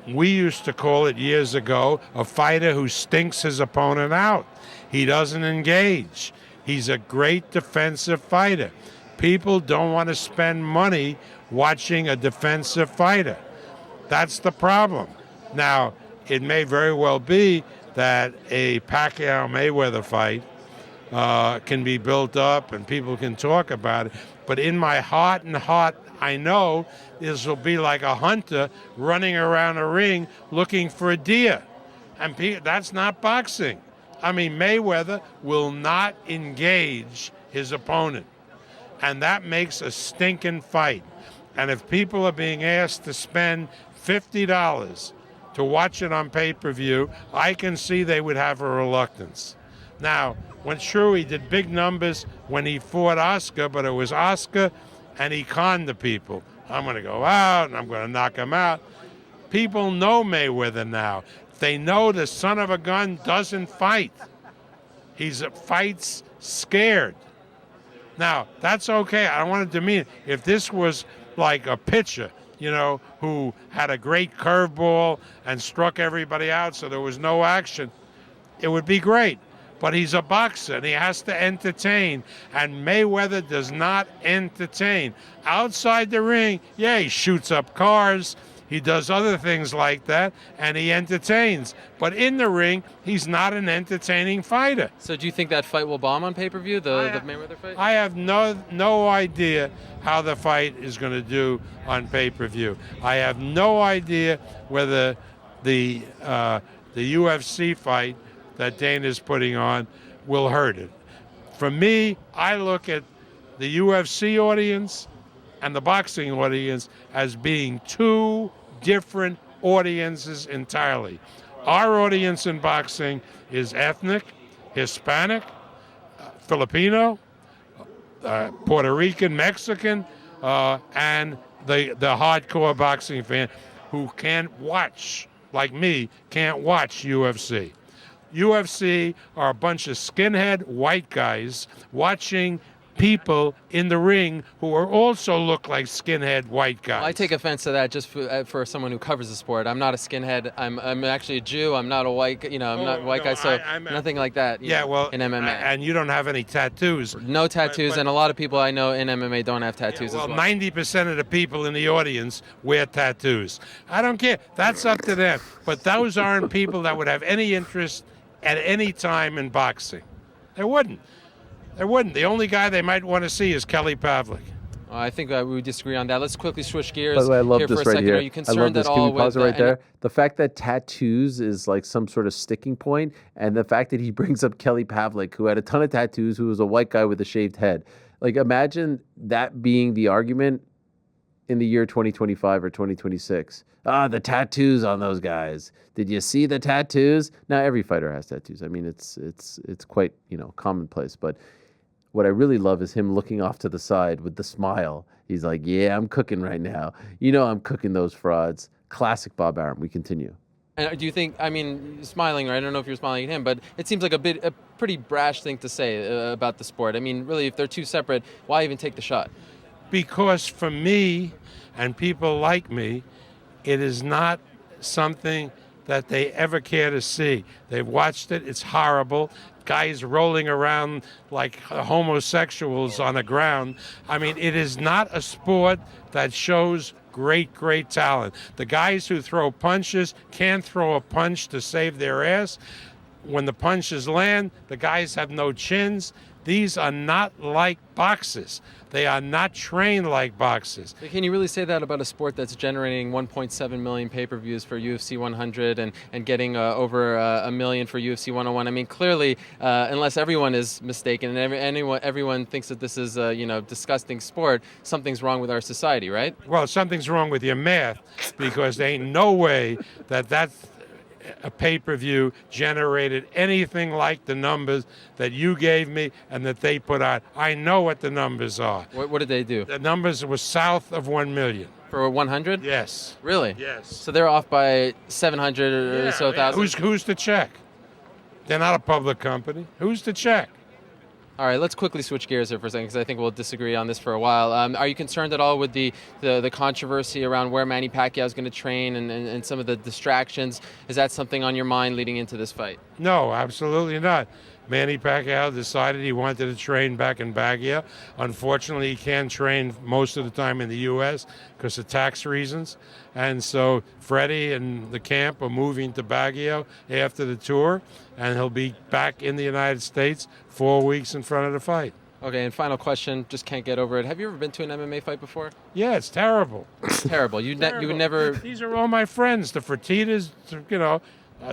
we used to call it years ago, a fighter who stinks his opponent out. He doesn't engage. He's a great defensive fighter. People don't want to spend money watching a defensive fighter. That's the problem. Now, it may very well be that a Pacquiao-Mayweather fight can be built up and people can talk about it. But in my heart, I know this will be like a hunter running around a ring looking for a deer. And that's not boxing. I mean, Mayweather will not engage his opponent. And that makes a stinking fight. And if people are being asked to spend $50 to watch it on pay-per-view, I can see they would have a reluctance. Now, he did big numbers when he fought Oscar, but it was Oscar and he conned the people. I'm going to go out and I'm going to knock him out. People know Mayweather now. They know the son of a gun doesn't fight. He fights scared. Now, that's okay. I don't want to demean it. If this was like a pitcher, who had a great curveball and struck everybody out so there was no action, it would be great. But he's a boxer and he has to entertain. And Mayweather does not entertain. Outside the ring, he shoots up cars. He does other things like that, and he entertains. But in the ring, he's not an entertaining fighter. So do you think that fight will bomb on pay-per-view, the Mayweather fight? I have no idea how the fight is going to do on pay-per-view. I have no idea whether the UFC fight that Dana's putting on will hurt it. For me, I look at the UFC audience and the boxing audience as being two different audiences entirely. Our audience in boxing is ethnic, Hispanic, Filipino, Puerto Rican, Mexican, and the hardcore boxing fan who can't watch, like me, can't watch UFC. UFC are a bunch of skinhead white guys watching people in the ring who are also look like skinhead white guys. Well, I take offense to that just for someone who covers the sport. I'm not a skinhead. I'm actually a Jew. I'm not a white, I'm not a white guy, so nothing like that. In MMA. And you don't have any tattoos. No tattoos, and a lot of people I know in MMA don't have tattoos as well. 90% of the people in the audience wear tattoos. I don't care. That's up to them. But those aren't people that would have any interest at any time in boxing. They wouldn't. The only guy they might want to see is Kelly Pavlik. I think we disagree on that. Let's quickly switch gears. By the way, I love here this for a right second. here. Are you concerned at all Can we pause with it right there? The fact that tattoos is like some sort of sticking point, and the fact that he brings up Kelly Pavlik, who had a ton of tattoos, who was a white guy with a shaved head. Like, imagine that being the argument in the year 2025 or 2026. The tattoos on those guys. Did you see the tattoos? Now, every fighter has tattoos. I mean, it's quite, commonplace. But what I really love is him looking off to the side with the smile. He's like, yeah, I'm cooking right now. I'm cooking those frauds. Classic Bob Arum. We continue. And do you think, smiling, I don't know if you're smiling at him, but it seems like a pretty brash thing to say about the sport. I mean, really, if they're two separate, why even take the shot? Because for me and people like me, it is not something that they ever care to see. They've watched it. It's horrible. Guys rolling around like homosexuals on the ground. I mean, it is not a sport that shows great talent. The guys who throw punches can't throw a punch to save their ass. When the punches land, the guys have no chins. These are not like boxers. They are not trained like boxers. Can you really say that about a sport that's generating 1.7 million pay-per-views for UFC 100 and getting over a million for UFC 101? I mean, clearly, unless everyone is mistaken and everyone thinks that this is a disgusting sport, something's wrong with our society, right? Well, something's wrong with your math, because there ain't no way that a pay-per-view generated anything like the numbers that you gave me and that they put out. I know what the numbers are. What did they do? The numbers were south of 1 million. For 100? Yes. Really? Yes. So they're off by 700 or so thousand? Who's to check? They're not a public company. Who's to check? All right, let's quickly switch gears here for a second because I think we'll disagree on this for a while. Are you concerned at all with the controversy around where Manny Pacquiao is going to train and some of the distractions? Is that something on your mind leading into this fight? No, absolutely not. Manny Pacquiao decided he wanted to train back in Baguio. Unfortunately, he can't train most of the time in the U.S. because of tax reasons. And so Freddie and the camp are moving to Baguio after the tour, and he'll be back in the United States 4 weeks in front of the fight. Okay, and final question, just can't get over it. Have you ever been to an MMA fight before? Yeah, it's terrible. It's terrible. You would never... These are all my friends. The Fertittas,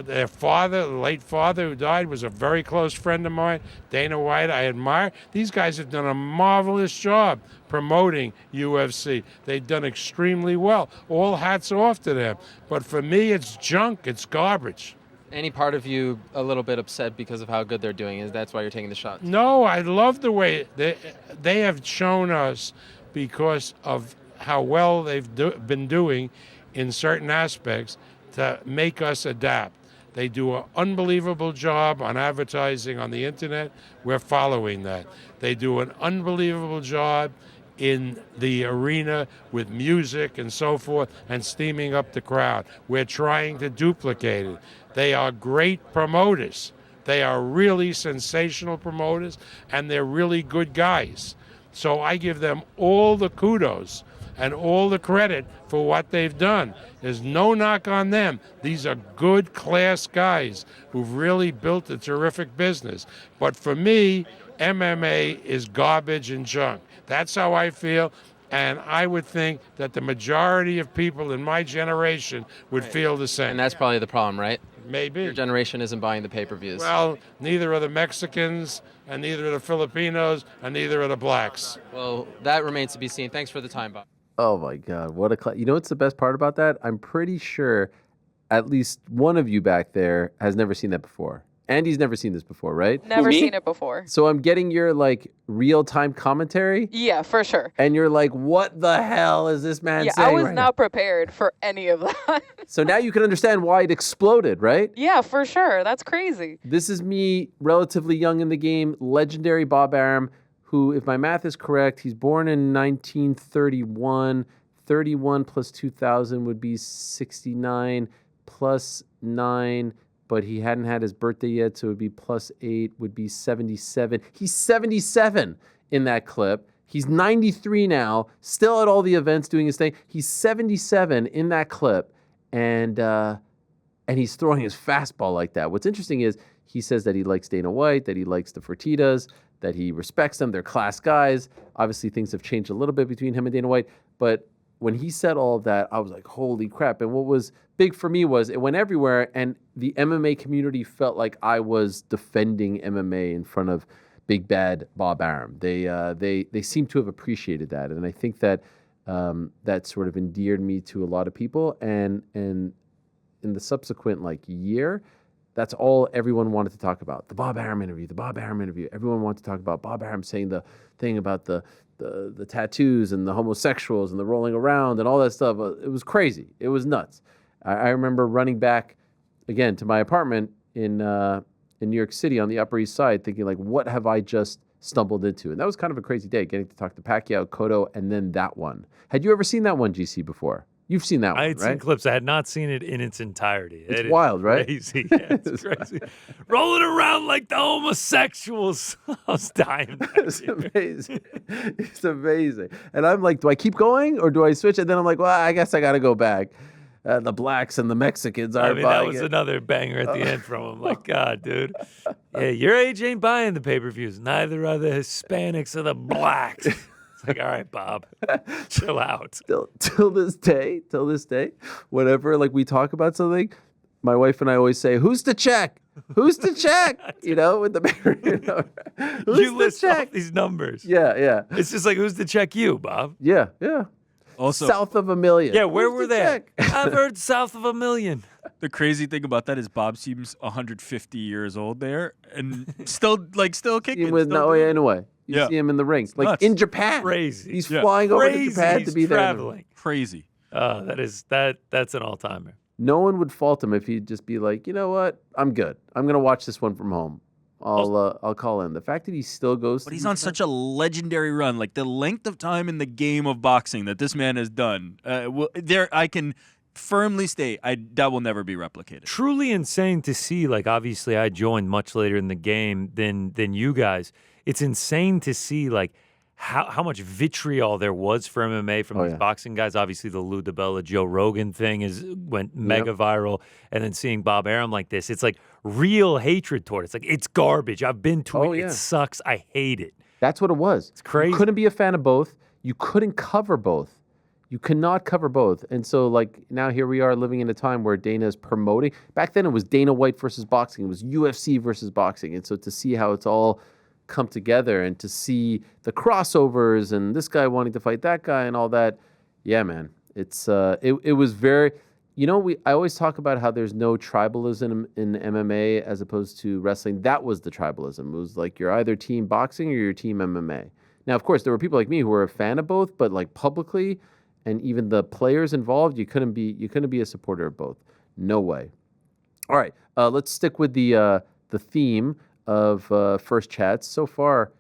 their father, the late father who died, was a very close friend of mine. Dana White, I admire. These guys have done a marvelous job promoting UFC. They've done extremely well. All hats off to them. But for me, it's junk. It's garbage. Any part of you a little bit upset because of how good they're doing? Is that's why you're taking the shots? No, I love the way they have shown us, because of how well they've been doing in certain aspects, to make us adapt. They do an unbelievable job on advertising on the internet. We're following that. They do an unbelievable job in the arena with music and so forth and steaming up the crowd. We're trying to duplicate it. They are great promoters. They are really sensational promoters, and they're really good guys. So I give them all the kudos and all the credit for what they've done. There's no knock on them. These are good class guys who've really built a terrific business. But for me, MMA is garbage and junk. That's how I feel. And I would think that the majority of people in my generation would feel the same. And that's probably the problem, right? Maybe. Your generation isn't buying the pay-per-views. Well, neither are the Mexicans, and neither are the Filipinos, and neither are the blacks. Well, that remains to be seen. Thanks for the time, Bob. Oh my God, what a you know what's the best part about that? I'm pretty sure at least one of you back there has never seen that before. Andy's never seen this before, right? Never seen it before. So I'm getting your real-time commentary. Yeah, for sure. And you're like, what the hell is this man saying? I was right not prepared for any of that. So now you can understand why it exploded, right? Yeah, for sure. That's crazy. This is me, relatively young in the game, legendary Bob Arum, who, if my math is correct, he's born in 1931. 31 plus 2000 would be 69 plus 9, but he hadn't had his birthday yet, so it would be plus 8, would be 77. He's 77 in that clip. He's 93 now, still at all the events doing his thing. He's 77 in that clip, and he's throwing his fastball like that. What's interesting is he says that he likes Dana White, that he likes the Fertittas, that he respects them. They're class guys. Obviously, things have changed a little bit between him and Dana White, but when he said all of that, I was like, holy crap. And what was big for me was it went everywhere, and the MMA community felt like I was defending MMA in front of big bad Bob Arum. They seem to have appreciated that, and I think that that sort of endeared me to a lot of people. And in the subsequent year, that's all everyone wanted to talk about. The Bob Arum interview, the Bob Arum interview. Everyone wanted to talk about Bob Arum saying the thing about the tattoos and the homosexuals and the rolling around and all that stuff. It was crazy. It was nuts. I remember running back again to my apartment in New York City on the Upper East Side, thinking what have I just stumbled into? And that was kind of a crazy day, getting to talk to Pacquiao, Cotto, and then that one. Had you ever seen that one, GC, before? You've seen that one, I had seen clips. I had not seen it in its entirety. It's wild, right? Crazy. Yeah, it's crazy. Rolling around like the homosexuals. I was dying. It's amazing. It's amazing. And I'm like, do I keep going or do I switch? And then I'm like, well, I guess I got to go back. The blacks and the Mexicans are buying that was another banger at the end from him. God, dude. Yeah, your age ain't buying the pay-per-views. Neither are the Hispanics or the blacks. All right, Bob, chill out. Till this day, whenever we talk about something, my wife and I always say, "Who's to check? Who's to check?" With the who's you to list check? off these numbers. Yeah. It's just who's to check you, Bob? Yeah. Also, south of 1 million. Yeah, where Who's were to they? check? I've heard south of 1 million. The crazy thing about that is Bob seems 150 years old there and still kicking. In a way. You see him in the rings. Like Nuts. in Japan. Crazy. He's flying over to Japan to be traveling. there. Crazy. That's an all-timer. No one would fault him if he'd just be like, you know what? I'm good. I'm going to watch this one from home. I'll call in. The fact that he still goes. But he's on such a legendary run. Like the length of time in the game of boxing that this man has done. I can firmly state that will never be replicated. Truly insane to see. Like, obviously, I joined much later in the game than you guys. It's insane to see like how much vitriol there was for MMA from these boxing guys. Obviously, the Lou DiBella, Joe Rogan thing went mega viral, and then seeing Bob Arum like this, it's like real hatred toward it. It's like it's garbage. I've been to it. It sucks. I hate it. That's what it was. It's crazy. You couldn't be a fan of both. You couldn't cover both. You cannot cover both. And so, like, now here we are living in a time where Dana is promoting. Back then, it was Dana White versus boxing. It was UFC versus boxing. And so to see how it's all come together and to see the crossovers and this guy wanting to fight that guy and all that, yeah, man. It's it was very, I always talk about how there's no tribalism in MMA as opposed to wrestling. That was the tribalism. It was like you're either team boxing or you're team MMA. Now, of course, there were people like me who were a fan of both, but like publicly, and even the players involved, you couldn't be a supporter of both. No way. All right, let's stick with the theme of first chats. So far,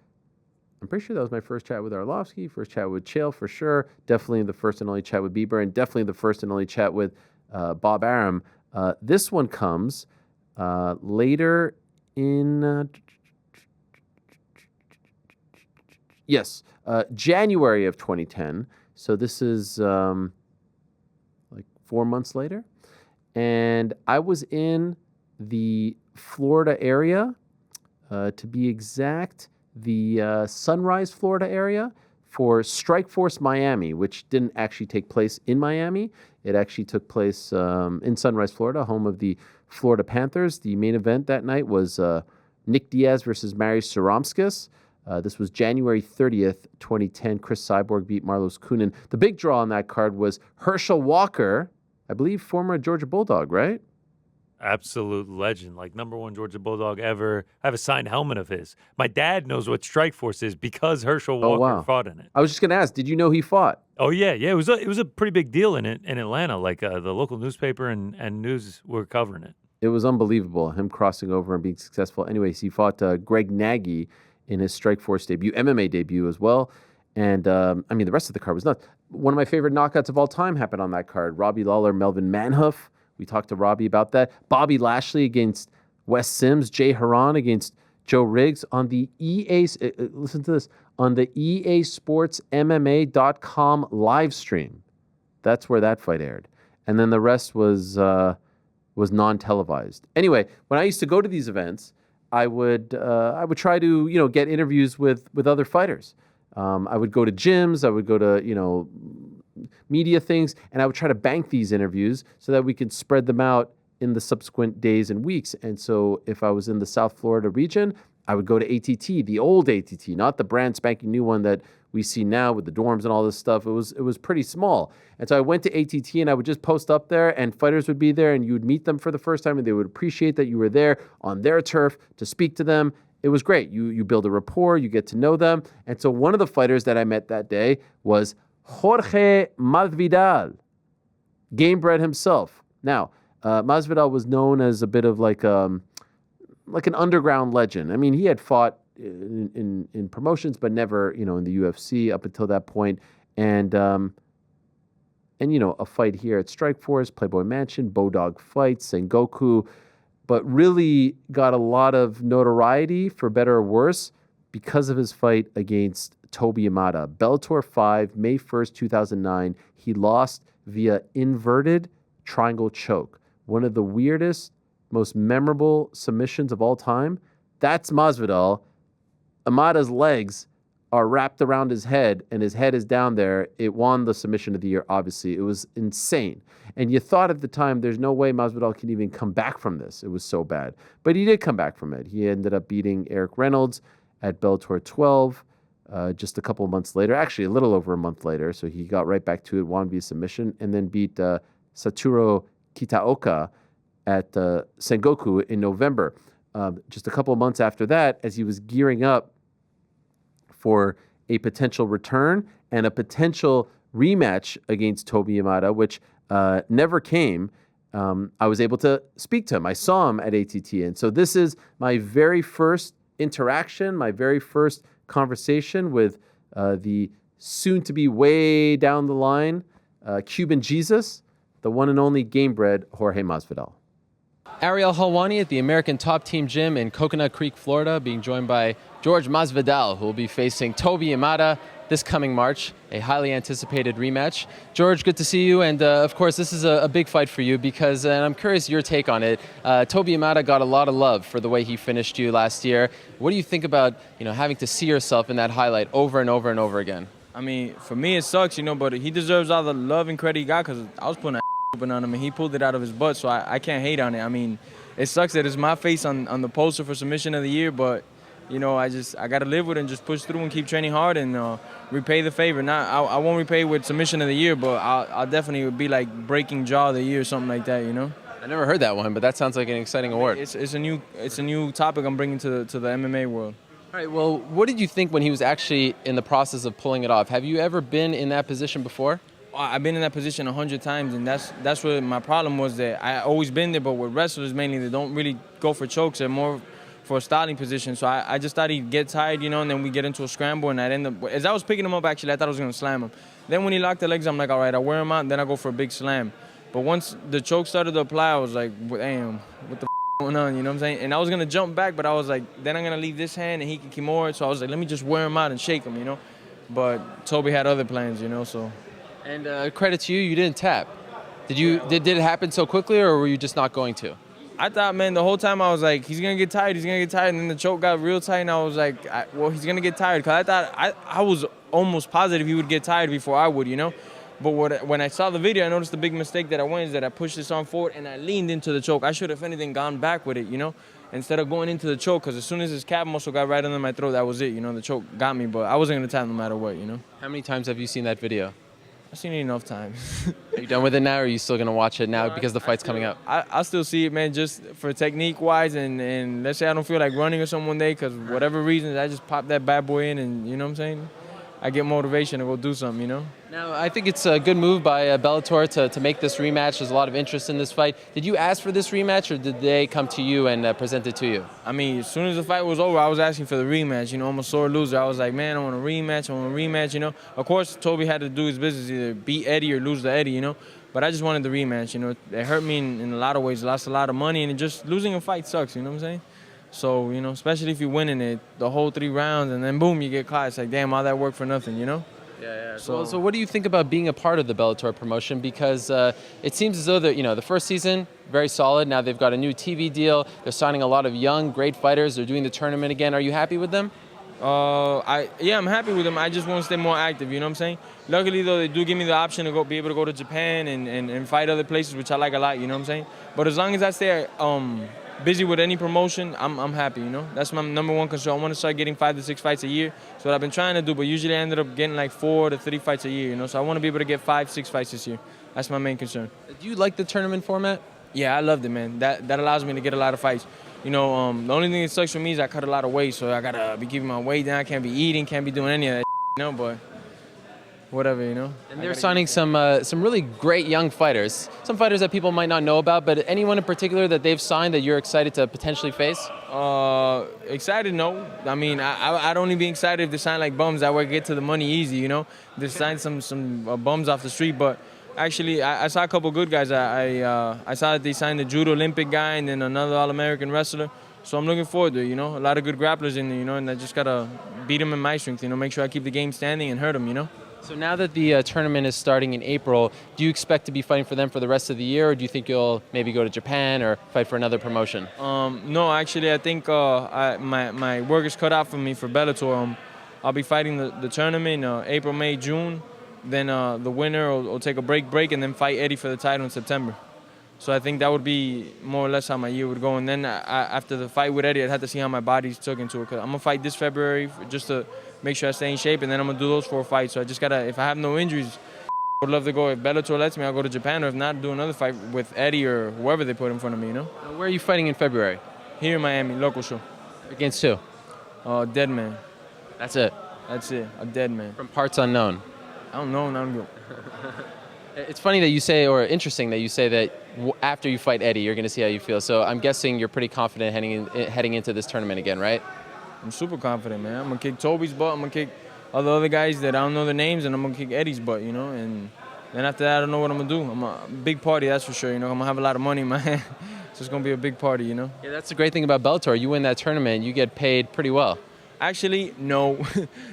I'm pretty sure that was my first chat with Arlovski, first chat with Chael for sure, definitely the first and only chat with Bieber, and definitely the first and only chat with Bob Arum. This one comes later in... January of 2010. So this is like 4 months later. And I was in the Florida area, to be exact, the Sunrise, Florida area for Strikeforce Miami, which didn't actually take place in Miami. It actually took place in Sunrise, Florida, home of the Florida Panthers. The main event that night was Nick Diaz versus Marius Saromskis. This was January 30th, 2010. Chris Cyborg beat Marlos Kunin. The big draw on that card was Herschel Walker, I believe former Georgia Bulldog, right? Absolute legend, like #1 Georgia Bulldog ever. I have a signed helmet of his. My dad knows what Strikeforce is because Herschel Walker fought in it. I was just going to ask, did you know he fought? Oh, yeah. It was a pretty big deal in Atlanta. Like the local newspaper and news were covering it. It was unbelievable, him crossing over and being successful. Anyways, he fought Greg Nagy in his Strikeforce debut, MMA debut as well. And, the rest of the card was nuts. One of my favorite knockouts of all time happened on that card. Robbie Lawler, Melvin Manhoef. We talked to Robbie about that. Bobby Lashley against Wes Sims. Jay Haran against Joe Riggs on the listen to this, on the EASportsMMA.com live stream. That's where that fight aired. And then the rest was non-televised. Anyway, when I used to go to these events, I would try to get interviews with other fighters. I would go to gyms. I would go to media things, and I would try to bank these interviews so that we could spread them out in the subsequent days and weeks. And so, if I was in the South Florida region, I would go to ATT, the old ATT, not the brand spanking new one that we see now with the dorms and all this stuff. It was pretty small. And so I went to ATT and I would just post up there and fighters would be there and you would meet them for the first time and they would appreciate that you were there on their turf to speak to them. It was great. You build a rapport, you get to know them. And so one of the fighters that I met that day was Jorge Masvidal, game bred himself. Now, Masvidal was known as a bit of like an underground legend. I mean, he had fought in promotions, but never, in the UFC up until that point. And a fight here at Strikeforce, Playboy Mansion, Bodog Fights, Sengoku, but really got a lot of notoriety, for better or worse, because of his fight against Toby Imada. Bellator 5, May 1st, 2009. He lost via inverted triangle choke. One of the weirdest, most memorable submissions of all time. That's Masvidal. Imada's legs are wrapped around his head, and his head is down there. It won the submission of the year, obviously. It was insane. And you thought at the time, there's no way Masvidal can even come back from this. It was so bad. But he did come back from it. He ended up beating Eric Reynolds at Bellator 12 just a couple of months later. Actually, a little over a month later. So he got right back to it, won via submission, and then beat Satoru Kitaoka at Sengoku in November. Just a couple of months after that, as he was gearing up for a potential return and a potential rematch against Tobi Yamada, which never came, I was able to speak to him. I saw him at ATT. And so this is my very first interaction, my very first conversation with the soon-to-be way down the line Cuban Jesus, the one and only game-bred Jorge Masvidal. Ariel Helwani at the American Top Team Gym in Coconut Creek, Florida, being joined by Jorge Masvidal, who will be facing Tobi Yamada this coming March, a highly anticipated rematch. George, good to see you, and of course, this is a big fight for you because, and I'm curious your take on it. Tobi Yamada got a lot of love for the way he finished you last year. What do you think about, having to see yourself in that highlight over and over and over again? I mean, for me, it sucks, but he deserves all the love and credit he got because I was putting open on him and he pulled it out of his butt, so I can't hate on it. I mean, it sucks that it's my face on the poster for submission of the year, but I got to live with it and just push through and keep training hard and repay the favor. I won't repay with submission of the year, but I'll definitely be like breaking jaw of the year or something like that, I never heard that one, but that sounds like an exciting award. It's a new topic I'm bringing to the MMA world. All right, well, what did you think when he was actually in the process of pulling it off? Have you ever been in that position before? I've been in that position 100 times, and that's what my problem was, that I always been there, but with wrestlers mainly, they don't really go for chokes. They're more for a styling position. So I just thought he'd get tired, and then we get into a scramble, and I'd end up, as I was picking him up, actually, I thought I was going to slam him. Then when he locked the legs, I'm like, all right, I wear him out, and then I go for a big slam. But once the choke started to apply, I was like, damn, what the going on, you know what I'm saying? And I was going to jump back, but I was like, then I'm going to leave this hand, and he can Kimura. So I was like, let me just wear him out and shake him, But Tobi had other plans, so... And credit to you, you didn't tap. Did it happen so quickly, or were you just not going to? I thought, man, the whole time I was like, he's going to get tired, and then the choke got real tight, and I was like, he's going to get tired, because I thought, I was almost positive he would get tired before I would, But when I saw the video, I noticed the big mistake that I went is that I pushed this arm forward, and I leaned into the choke. I should have, if anything, gone back with it, instead of going into the choke, because as soon as his calf muscle got right under my throat, that was it, the choke got me, but I wasn't going to tap no matter what, How many times have you seen that video? I've seen it enough times. Are you done with it now, or are you still going to watch it now because the fight's coming up? I still see it, man, just for technique-wise, and let's say I don't feel like running or something one day, because whatever reasons, I just pop that bad boy in, and you know what I'm saying? I get motivation to go do something, Now, I think it's a good move by Bellator to make this rematch. There's a lot of interest in this fight. Did you ask for this rematch, or did they come to you and present it to you? I mean, as soon as the fight was over, I was asking for the rematch. I'm a sore loser. I was like, man, I want a rematch, Of course, Tobi had to do his business, either beat Eddie or lose to Eddie, But I just wanted the rematch, It hurt me in a lot of ways. Lost a lot of money, and just losing a fight sucks, you know what I'm saying? So, especially if you're winning it, the whole 3 rounds, and then boom, you get caught. It's like, damn, all that work for nothing, Yeah. So what do you think about being a part of the Bellator promotion? Because it seems as though the first season, very solid. Now they've got a new TV deal. They're signing a lot of young, great fighters. They're doing the tournament again. Are you happy with them? I'm happy with them. I just want to stay more active, you know what I'm saying? Luckily, though, they do give me the option to be able to go to Japan and fight other places, which I like a lot, you know what I'm saying? But as long as I stay busy with any promotion, I'm happy, That's my number one concern. I want to start getting 5 to 6 fights a year. That's what I've been trying to do, but usually I ended up getting like 4 to 3 fights a year, So I want to be able to get 5, 6 fights this year. That's my main concern. Do you like the tournament format? Yeah, I loved it, man. That allows me to get a lot of fights. The only thing that sucks for me is I cut a lot of weight, so I got to be keeping my weight down. I can't be eating, can't be doing any of that, but whatever, And they're signing some really great young fighters. Some fighters that people might not know about, but anyone in particular that they've signed that you're excited to potentially face? Excited, no. I mean, I'd only be excited if they sign like bums. That way I get to the money easy, They sign some bums off the street, but actually I saw a couple good guys. I saw that they signed the Judo Olympic guy and then another All-American wrestler. So I'm looking forward to it, A lot of good grapplers in there, and I just got to beat them in my strength, Make sure I keep the game standing and hurt them, So now that the tournament is starting in April, do you expect to be fighting for them for the rest of the year, or do you think you'll maybe go to Japan or fight for another promotion? No, actually, I think my work is cut out for me for Bellator. I'll be fighting the tournament April, May, June. Then the winner will take a break, and then fight Eddie for the title in September. So I think that would be more or less how my year would go. And then after the fight with Eddie, I'd have to see how my body's took into it. Cause I'm going to fight this February just to make sure I stay in shape, and then I'm going to do those 4 fights. So I just got to, if I have no injuries, would love to go. If Bellator lets me, I'll go to Japan, or if not, do another fight with Eddie or whoever they put in front of me, you know? Where are you fighting in February? Here in Miami, local show. Against who? Dead man. That's it? That's it, a dead man. From parts unknown? I don't know, not good. It's funny that you say, or interesting that you say that after you fight Eddie, you're going to see how you feel. So I'm guessing you're pretty confident heading into this tournament again, right? I'm super confident, man. I'm going to kick Toby's butt. I'm going to kick all the other guys that I don't know their names, and I'm going to kick Eddie's butt, you know? And then after that, I don't know what I'm going to do. I'm a big party, that's for sure, you know? I'm going to have a lot of money in my hand. So it's going to be a big party, you know? Yeah, that's the great thing about Bellator. You win that tournament, you get paid pretty well. Actually, no.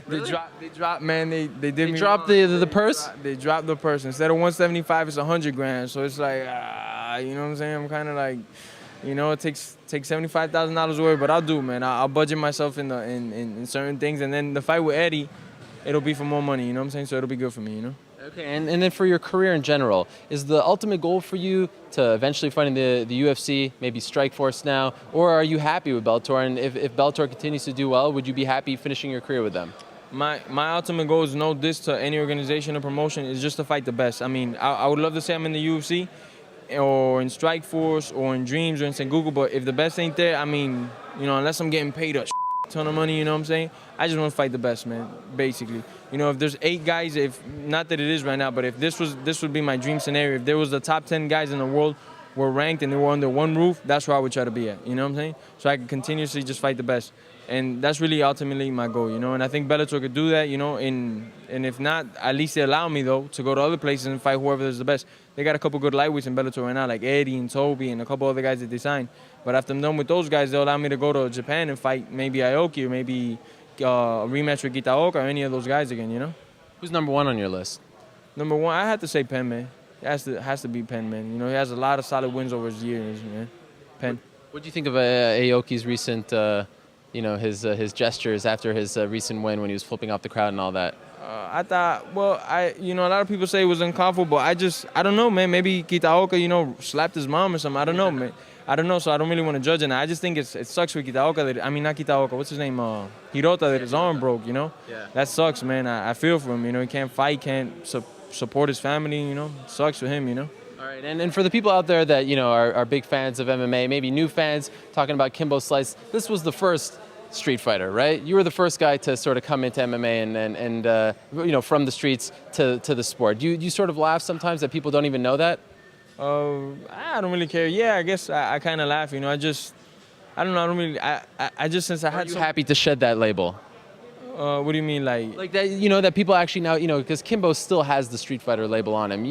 Really? They dropped, man. They did me. They dropped the purse? They dropped the purse. Instead of 175, it's 100 grand. So it's like, you know what I'm saying? I'm kind of like, you know, it takes $75,000 away, but I'll do, man. I'll budget myself in certain things, and then the fight with Eddie, it'll be for more money. You know what I'm saying? So it'll be good for me, you know. Okay, and then for your career in general, is the ultimate goal for you to eventually fight in the UFC, maybe Strikeforce now, or are you happy with Bellator? And if Bellator continues to do well, would you be happy finishing your career with them? My ultimate goal is no diss to any organization or promotion, is just to fight the best. I mean, I would love to say I'm in the UFC or in Strikeforce or in Dreams or in Sengoku, but if the best ain't there, I mean, you know, unless I'm getting paid a ton of money, you know what I'm saying? I just want to fight the best, man, basically. You know, if there's 8 guys, not that it is right now, but if this would be my dream scenario. If there was the top 10 guys in the world were ranked and they were under one roof, that's where I would try to be at, you know what I'm saying? So I could continuously just fight the best. And that's really ultimately my goal, you know? And I think Bellator could do that, you know? And if not, at least they allow me, though, to go to other places and fight whoever is the best. They got a couple good lightweights in Bellator right now, like Eddie and Toby and a couple other guys that they signed. But after I'm done with those guys, they'll allow me to go to Japan and fight maybe Aoki or maybe a rematch with Kitaoka or any of those guys again, you know? Who's number 1 on your list? Number 1, I have to say Penn, man. It has to be Penn, man. You know, he has a lot of solid wins over his years, man. Penn. What do you think of Aoki's recent, you know, his gestures after his recent win when he was flipping off the crowd and all that? I thought, well, you know, a lot of people say it was uncomfortable, but I don't know, man. Maybe Kitaoka, you know, slapped his mom or something. I don't know, man. I don't know, so I don't really want to judge it. I just think it sucks for Kitaoka. Not Kitaoka. What's his name? Hirota, that his arm broke, you know? Yeah. That sucks, man. I feel for him, you know. He can't fight, can't support his family, you know? It sucks for him, you know? All right, and for the people out there that, you know, are big fans of MMA, maybe new fans, talking about Kimbo Slice, this was the first street fighter, right? You were the first guy to sort of come into MMA and you know, from the streets to the sport. Do you sort of laugh sometimes that people don't even know that? I don't really care. Yeah, I guess I kind of laugh, you know. I don't know, I don't really, I just, since I had... Are you happy to shed that label? What do you mean, like? Like that, you know, that people actually now, you know, because Kimbo still has the Street Fighter label on him.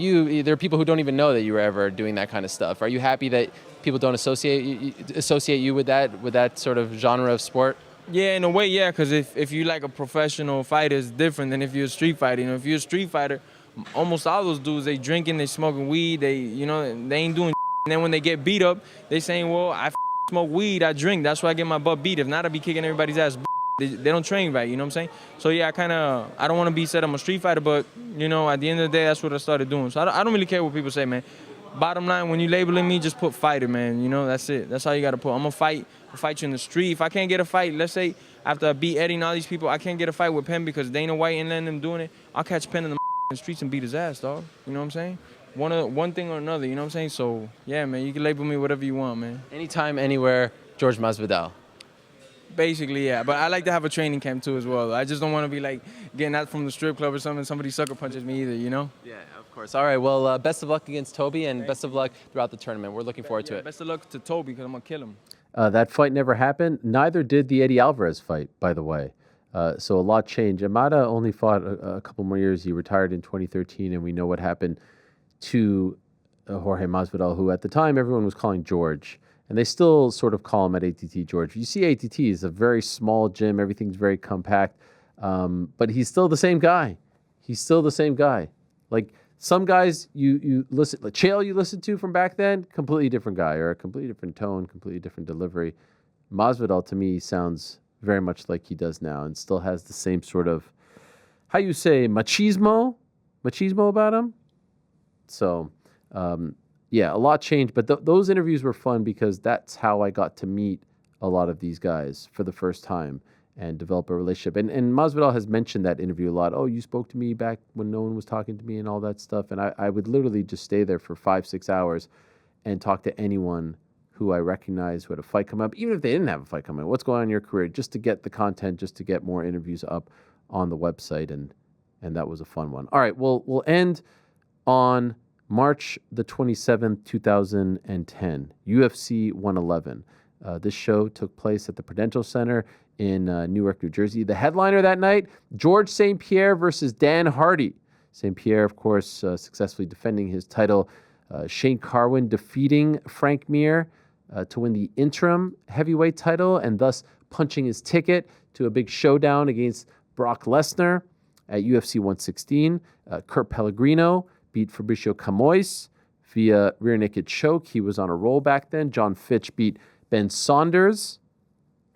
There are people who don't even know that you were ever doing that kind of stuff. Are you happy that people don't associate you with that sort of genre of sport? Yeah, in a way, yeah, because if you like a professional fighter, it's different than if you're a street fighter. You know, if you're a street fighter, almost all those dudes, they drinking, they smoking weed, they ain't doing and then when they get beat up, they saying, well, I smoke weed, I drink, that's why I get my butt beat. If not, I'd be kicking everybody's ass. They don't train right, you know what I'm saying? So yeah, I don't want to be said I'm a street fighter, but you know, at the end of the day, that's what I started doing. So I don't really care what people say, man. Bottom line, when you labeling me, just put fighter, man. You know, that's it. That's all you got to put. I'm going to fight you in the street. If I can't get a fight, let's say after I beat Eddie and all these people, I can't get a fight with Penn because Dana White ain't letting them doing it, I'll catch Penn in the streets and beat his ass, dog. You know what I'm saying? One thing or another, you know what I'm saying? So, yeah, man, you can label me whatever you want, man. Anytime, anywhere, Jorge Masvidal. Basically, yeah. But I like to have a training camp, too, as well. I just don't want to be, like, getting out from the strip club or something, somebody sucker punches me either, you know? Yeah, of course. All right, well, best of luck against Toby and best of luck throughout the tournament. We're looking forward to it. Best of luck to Toby because I'm going to kill him. That fight never happened. Neither did the Eddie Alvarez fight, by the way. So a lot changed. Amada only fought a couple more years. He retired in 2013, and we know what happened to Jorge Masvidal, who at the time everyone was calling George. And they still sort of call him at ATT George. You see ATT is a very small gym. Everything's very compact. But he's still the same guy. He's still the same guy. Like some guys you listen, like Chael you listened to from back then, completely different guy or a completely different tone, completely different delivery. Masvidal to me sounds very much like he does now and still has the same sort of, how you say, machismo about him. So, yeah, a lot changed, but those interviews were fun because that's how I got to meet a lot of these guys for the first time. and develop a relationship. And Masvidal has mentioned that interview a lot. Oh, you spoke to me back when no one was talking to me and all that stuff. And I would literally just stay there for 5-6 hours and talk to anyone who I recognize who had a fight come up, even if they didn't have a fight coming up. What's going on in your career? Just to get the content, just to get more interviews up on the website. And that was a fun one. All right, we'll end on March the 27th, 2010, UFC 111. This show took place at the Prudential Center in Newark, New Jersey. The headliner that night, George St. Pierre versus Dan Hardy. St. Pierre, of course, successfully defending his title. Shane Carwin defeating Frank Mir to win the interim heavyweight title and thus punching his ticket to a big showdown against Brock Lesnar at UFC 116. Kurt Pellegrino beat Fabricio Camois via rear naked choke. He was on a roll back then. John Fitch beat Ben Saunders.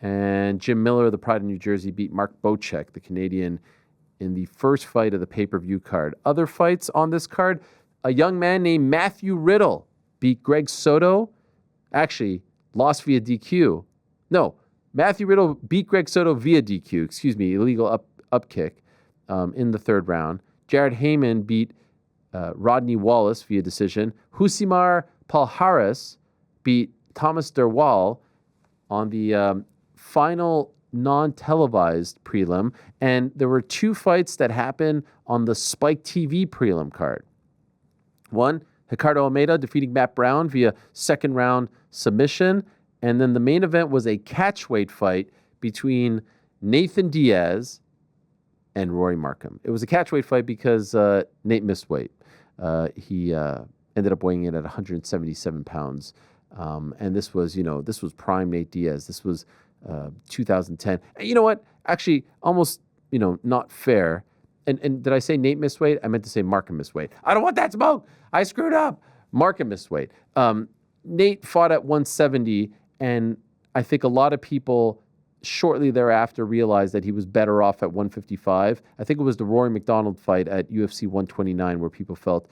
And Jim Miller, the Pride of New Jersey, beat Mark Bocek, the Canadian, in the first fight of the pay-per-view card. Other fights on this card, a young man named Matthew Riddle beat Greg Soto. Actually, lost via DQ. No, Matthew Riddle beat Greg Soto via DQ. Excuse me, illegal up kick in the third round. Jared Heyman beat Rodney Wallace via decision. Husimar Palhares beat Thomas Derwal on the final non-televised prelim. And there were two fights that happened on the Spike TV prelim card. One, Ricardo Almeida defeating Matt Brown via second round submission. And then the main event was a catchweight fight between Nathan Diaz and Rory Markham. It was a catchweight fight because Nate missed weight. He ended up weighing in at 177 pounds. And this was prime Nate Diaz. This was 2010. And you know what? Actually, almost, not fair. And did I say Nate missed weight? I meant to say Markham missed weight. I don't want that smoke. I screwed up. Markham missed weight. Nate fought at 170, and I think a lot of people shortly thereafter realized that he was better off at 155. I think it was the Rory McDonald fight at UFC 129 where people felt,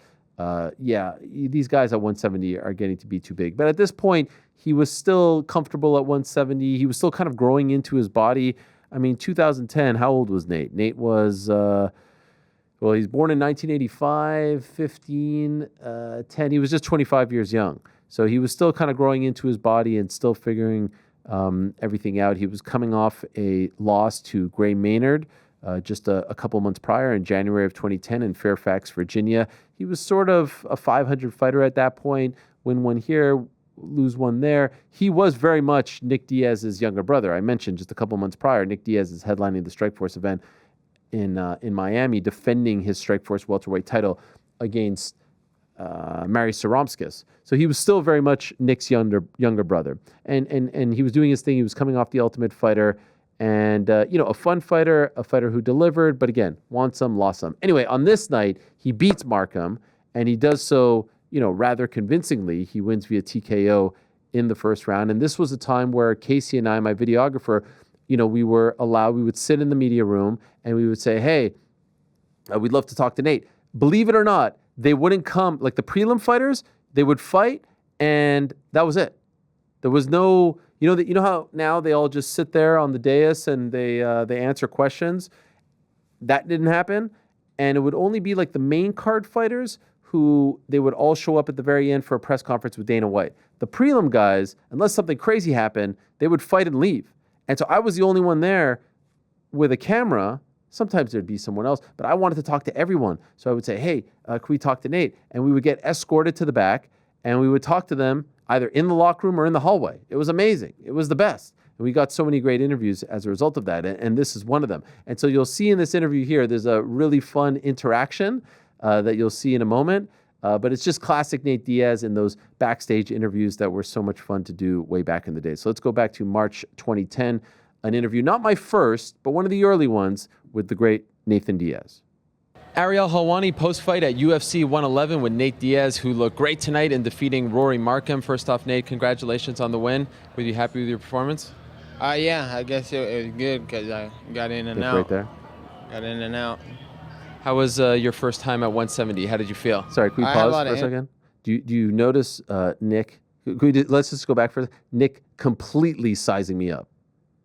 these guys at 170 are getting to be too big. But at this point, he was still comfortable at 170. He was still kind of growing into his body. I mean, 2010, how old was Nate? Nate was, he's born in 1985, 15, 10. He was just 25 years young. So he was still kind of growing into his body and still figuring everything out. He was coming off a loss to Gray Maynard just a couple months prior in January of 2010 in Fairfax, Virginia. He was sort of a 500 fighter at that point. Win one here, lose one there. He was very much Nick Diaz's younger brother. I mentioned just a couple months prior, Nick Diaz is headlining the Strikeforce event in Miami, defending his Strikeforce welterweight title against Mary Saromskis. So he was still very much Nick's younger brother. And he was doing his thing. He was coming off the Ultimate Fighter. And, a fun fighter, a fighter who delivered, but again, won some, lost some. Anyway, on this night, he beats Markham, and he does so, rather convincingly. He wins via TKO in the first round. And this was a time where Casey and I, my videographer, we would sit in the media room, and we would say, hey, we'd love to talk to Nate. Believe it or not, they wouldn't come, like the prelim fighters, they would fight, and that was it. There was no... You know how now they all just sit there on the dais and they answer questions? That didn't happen. And it would only be like the main card fighters who they would all show up at the very end for a press conference with Dana White. The prelim guys, unless something crazy happened, they would fight and leave. And so I was the only one there with a camera. Sometimes there'd be someone else, but I wanted to talk to everyone. So I would say, hey, can we talk to Nate? And we would get escorted to the back and we would talk to them either in the locker room or in the hallway. It was amazing. It was the best. And we got so many great interviews as a result of that, and this is one of them. And so you'll see in this interview here, there's a really fun interaction that you'll see in a moment, but it's just classic Nate Diaz in those backstage interviews that were so much fun to do way back in the day. So let's go back to March 2010, an interview, not my first, but one of the early ones with the great Nathan Diaz. Ariel Helwani post-fight at UFC 111 with Nate Diaz, who looked great tonight in defeating Rory Markham. First off, Nate, congratulations on the win. Were you happy with your performance? Yeah, I guess it was good because I got in and out. Right there. Got in and out. How was your first time at 170? How did you feel? Sorry, can we pause for a second? Do you notice Nick? Let's just go back for Nick completely sizing me up.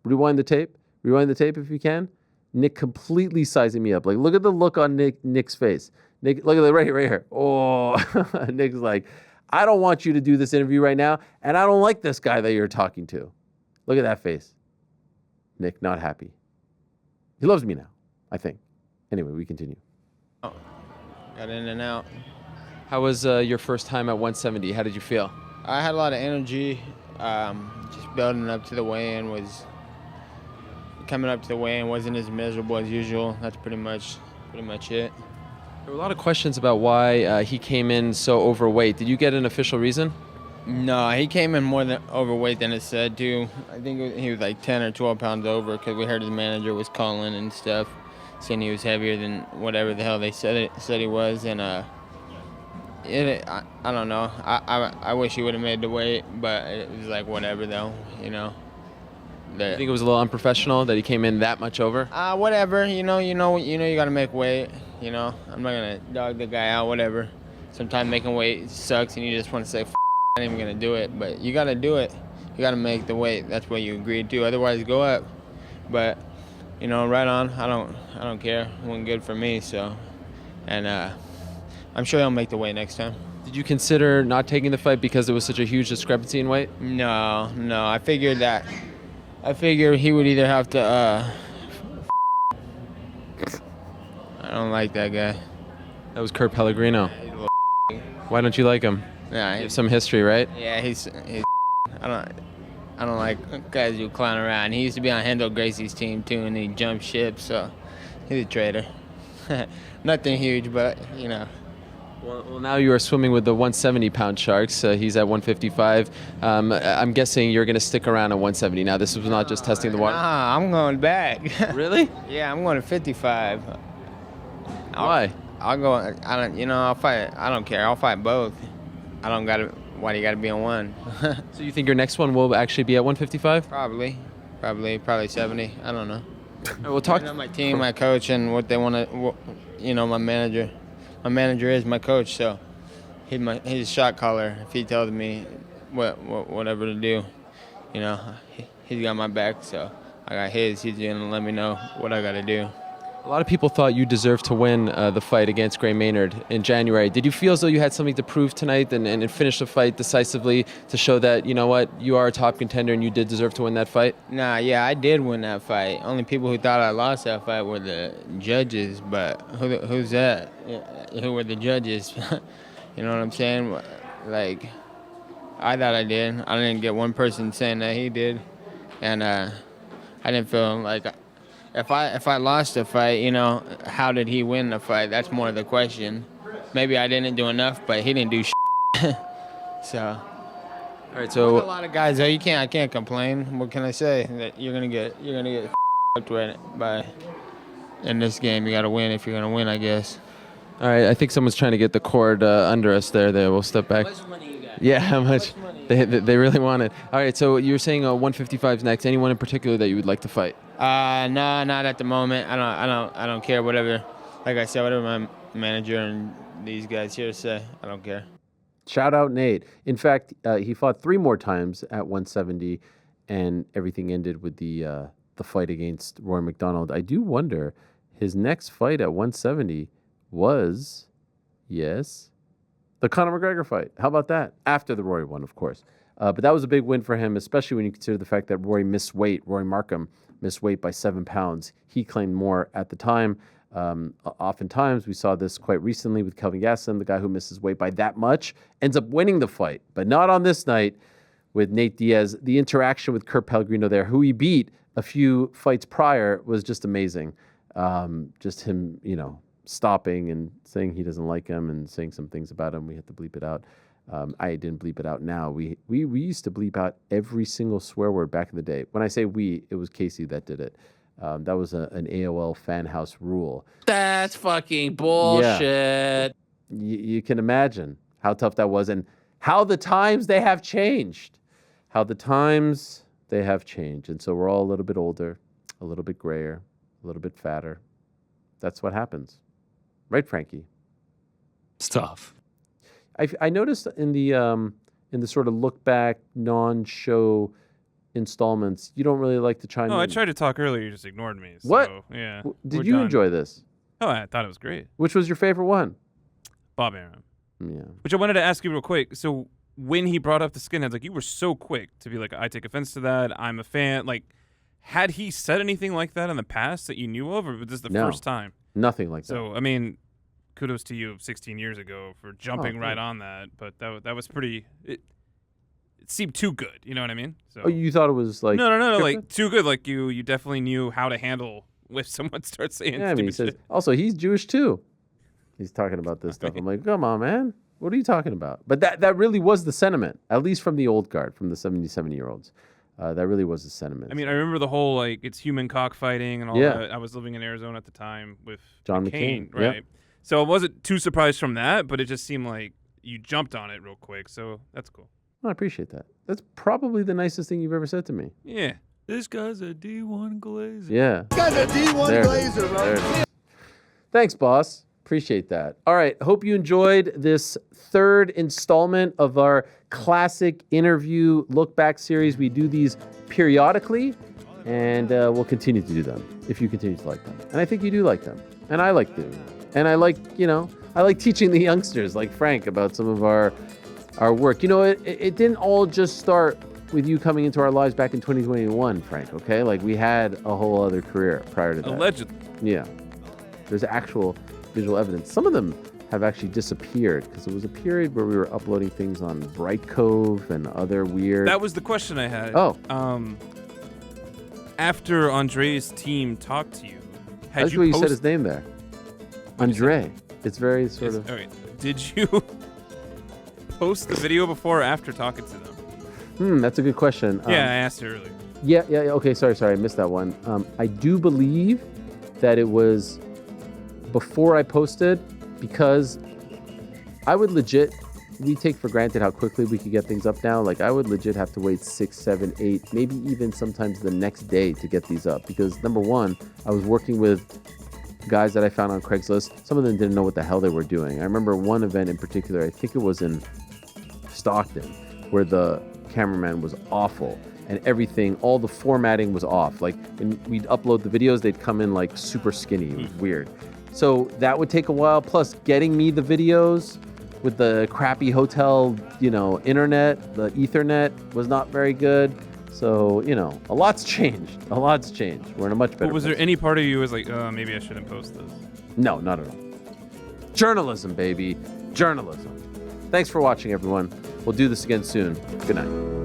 Rewind the tape. Rewind the tape if you can. Nick completely sizing me up. Like, look at the look on Nick's face. Nick, look at it right here. Oh, Nick's like, I don't want you to do this interview right now, and I don't like this guy that you're talking to. Look at that face. Nick, not happy. He loves me now, I think. Anyway, we continue. Got in and out. How was your first time at 170? How did you feel? I had a lot of energy. Just building up to the weigh-in coming up to the weigh-in wasn't as miserable as usual. That's pretty much it. There were a lot of questions about why he came in so overweight. Did you get an official reason? No, he came in more than overweight than it said to. I think he was like 10 or 12 pounds over because we heard his manager was calling and stuff, saying he was heavier than whatever the hell they said he was. And I don't know. I wish he would have made the weight, but it was like whatever though, you know. You think it was a little unprofessional that he came in that much over? Whatever. You got to make weight. You know, I'm not gonna dog the guy out. Whatever. Sometimes making weight sucks, and you just want to say, I ain't even gonna do it. But you gotta do it. You gotta make the weight. That's what you agreed to. Otherwise, go up. But right on. I don't care. It wasn't good for me. So, and I'm sure he'll make the weight next time. Did you consider not taking the fight because there was such a huge discrepancy in weight? No. I figured he would either have to. I don't like that guy. That was Kurt Pellegrino. Why don't you like him? Yeah, you have some history, right? Yeah, he's. I don't like guys who clown around. He used to be on Hendo Gracie's team too, and he jumped ship, so he's a traitor. Nothing huge, but Well, now you are swimming with the 170-pound Sharks. He's at 155. I'm guessing you're going to stick around at 170. Now, this was not just testing the water. Nah, I'm going back. Really? Yeah, I'm going to 55. Why? I'll go. I'll fight. I don't care. I'll fight both. I don't got to. Why do you got to be on one? So you think your next one will actually be at 155? Probably 70. I don't know. We'll talk. My team, my coach, and what they want to. My manager. My manager is my coach, so he's a shot caller. If he tells me whatever to do, he's got my back. So I got his. He's gonna let me know what I got to do. A lot of people thought you deserved to win the fight against Gray Maynard in January. Did you feel as though you had something to prove tonight and finish the fight decisively to show that, you are a top contender and you did deserve to win that fight? Nah, yeah, I did win that fight. Only people who thought I lost that fight were the judges, but who's that? Who were the judges? You know what I'm saying? Like, I thought I did. I didn't get one person saying that he did. And I didn't feel like... If I lost the fight, how did he win the fight? That's more the question. Maybe I didn't do enough, but he didn't do shit. So. All right. So. A lot of guys, though. I can't complain. What can I say? That you're gonna get with by. In this game, you gotta win if you're gonna win, I guess. All right. I think someone's trying to get the cord under us there. We'll step back. How much money you got? Yeah, how much? They really want it. All right. So you're saying 155 is next. Anyone in particular that you would like to fight? No, not at the moment. I don't care. Whatever, like I said, whatever my manager and these guys here say, I don't care. Shout out Nate. In fact, he fought 3 more times at 170, and everything ended with the fight against Roy McDonald. I do wonder, his next fight at 170 was, yes, the Conor McGregor fight. How about that? After the Roy one, of course. But that was a big win for him, especially when you consider the fact that Roy Markham missed weight by 7 pounds. He claimed more at the time. Oftentimes, we saw this quite recently with Kelvin Gastelum, the guy who misses weight by that much, ends up winning the fight. But not on this night with Nate Diaz. The interaction with Kurt Pellegrino there, who he beat a few fights prior, was just amazing. Just him, stopping and saying he doesn't like him and saying some things about him. We had to bleep it out. I didn't bleep it out now. We used to bleep out every single swear word back in the day. When I say we, it was Casey that did it. That was an AOL fan house rule. That's fucking bullshit. Yeah. You can imagine how tough that was and how the times they have changed. And so we're all a little bit older, a little bit grayer, a little bit fatter. That's what happens. Right, Frankie? It's tough. I noticed in the sort of look back non-show installments, you don't really like to chime in. No, I tried to talk earlier. You just ignored me. So, What? Yeah. Did we're you done. enjoy this? Oh, I thought it was great. Which was your favorite one? Bob Arum. Yeah. Which I wanted to ask you real quick. So when he brought up the skinheads, like you were so quick to be like, I take offense to that. I'm a fan. Like, had he said anything like that in the past that you knew of, or was this the first time? Nothing like that. So, I mean, kudos to you 16 years ago for jumping right thanks. on that. But that was pretty. It seemed too good. You know what I mean? So. Oh, you thought it was like No, scripted? like too good. Like you definitely knew how to handle if someone starts saying. Yeah, I mean, he says. Also, he's Jewish too. He's talking about this stuff. I'm like, come on, man. What are you talking about? But that really was the sentiment, at least from the old guard, from the 77-year-olds. That really was the sentiment. I mean, I remember the whole like it's human cockfighting and all that. I was living in Arizona at the time with John McCain, right? yep. So I wasn't too surprised from that, but it just seemed like you jumped on it real quick. So that's cool. I appreciate that. That's probably the nicest thing you've ever said to me. Yeah. This guy's a D1 Glazer. Yeah. This guy's a D1 Glazer, bro. There it is. Thanks, boss. Appreciate that. All right. Hope you enjoyed this third installment of our classic interview look back series. We do these periodically, and we'll continue to do them if you continue to like them. And I think you do like them. And I like them. And I like, I like teaching the youngsters like Frank about some of our work. It didn't all just start with you coming into our lives back in 2021, Frank, okay? Like we had a whole other career prior to that. Allegedly. Yeah. There's actual visual evidence. Some of them have actually disappeared because it was a period where we were uploading things on Bright Cove and other weird. That was the question I had. Oh. After Andrei's team talked to you, That's why you said his name there. Andre. It's very sort of. All right. Did you post the video before or after talking to them? That's a good question. Yeah, I asked you earlier. Yeah. Okay, sorry, I missed that one. I do believe that it was before I posted because we take for granted how quickly we could get things up now. Like I would legit have to wait 6, 7, 8, maybe even sometimes the next day to get these up because number one, I was working with guys that I found on Craigslist. Some of them didn't know what the hell they were doing. I remember one event in particular, I think it was in Stockton, where the cameraman was awful and everything, all the formatting was off. Like when we'd upload the videos, they'd come in like super skinny. It was weird. So that would take a while. Plus getting me the videos with the crappy hotel, internet, the Ethernet was not very good. So, a lot's changed. We're in a much better But was place. there any part of you who was like, maybe I shouldn't post this? No, not at all. Journalism, baby. Journalism. Thanks for watching, everyone. We'll do this again soon. Good night.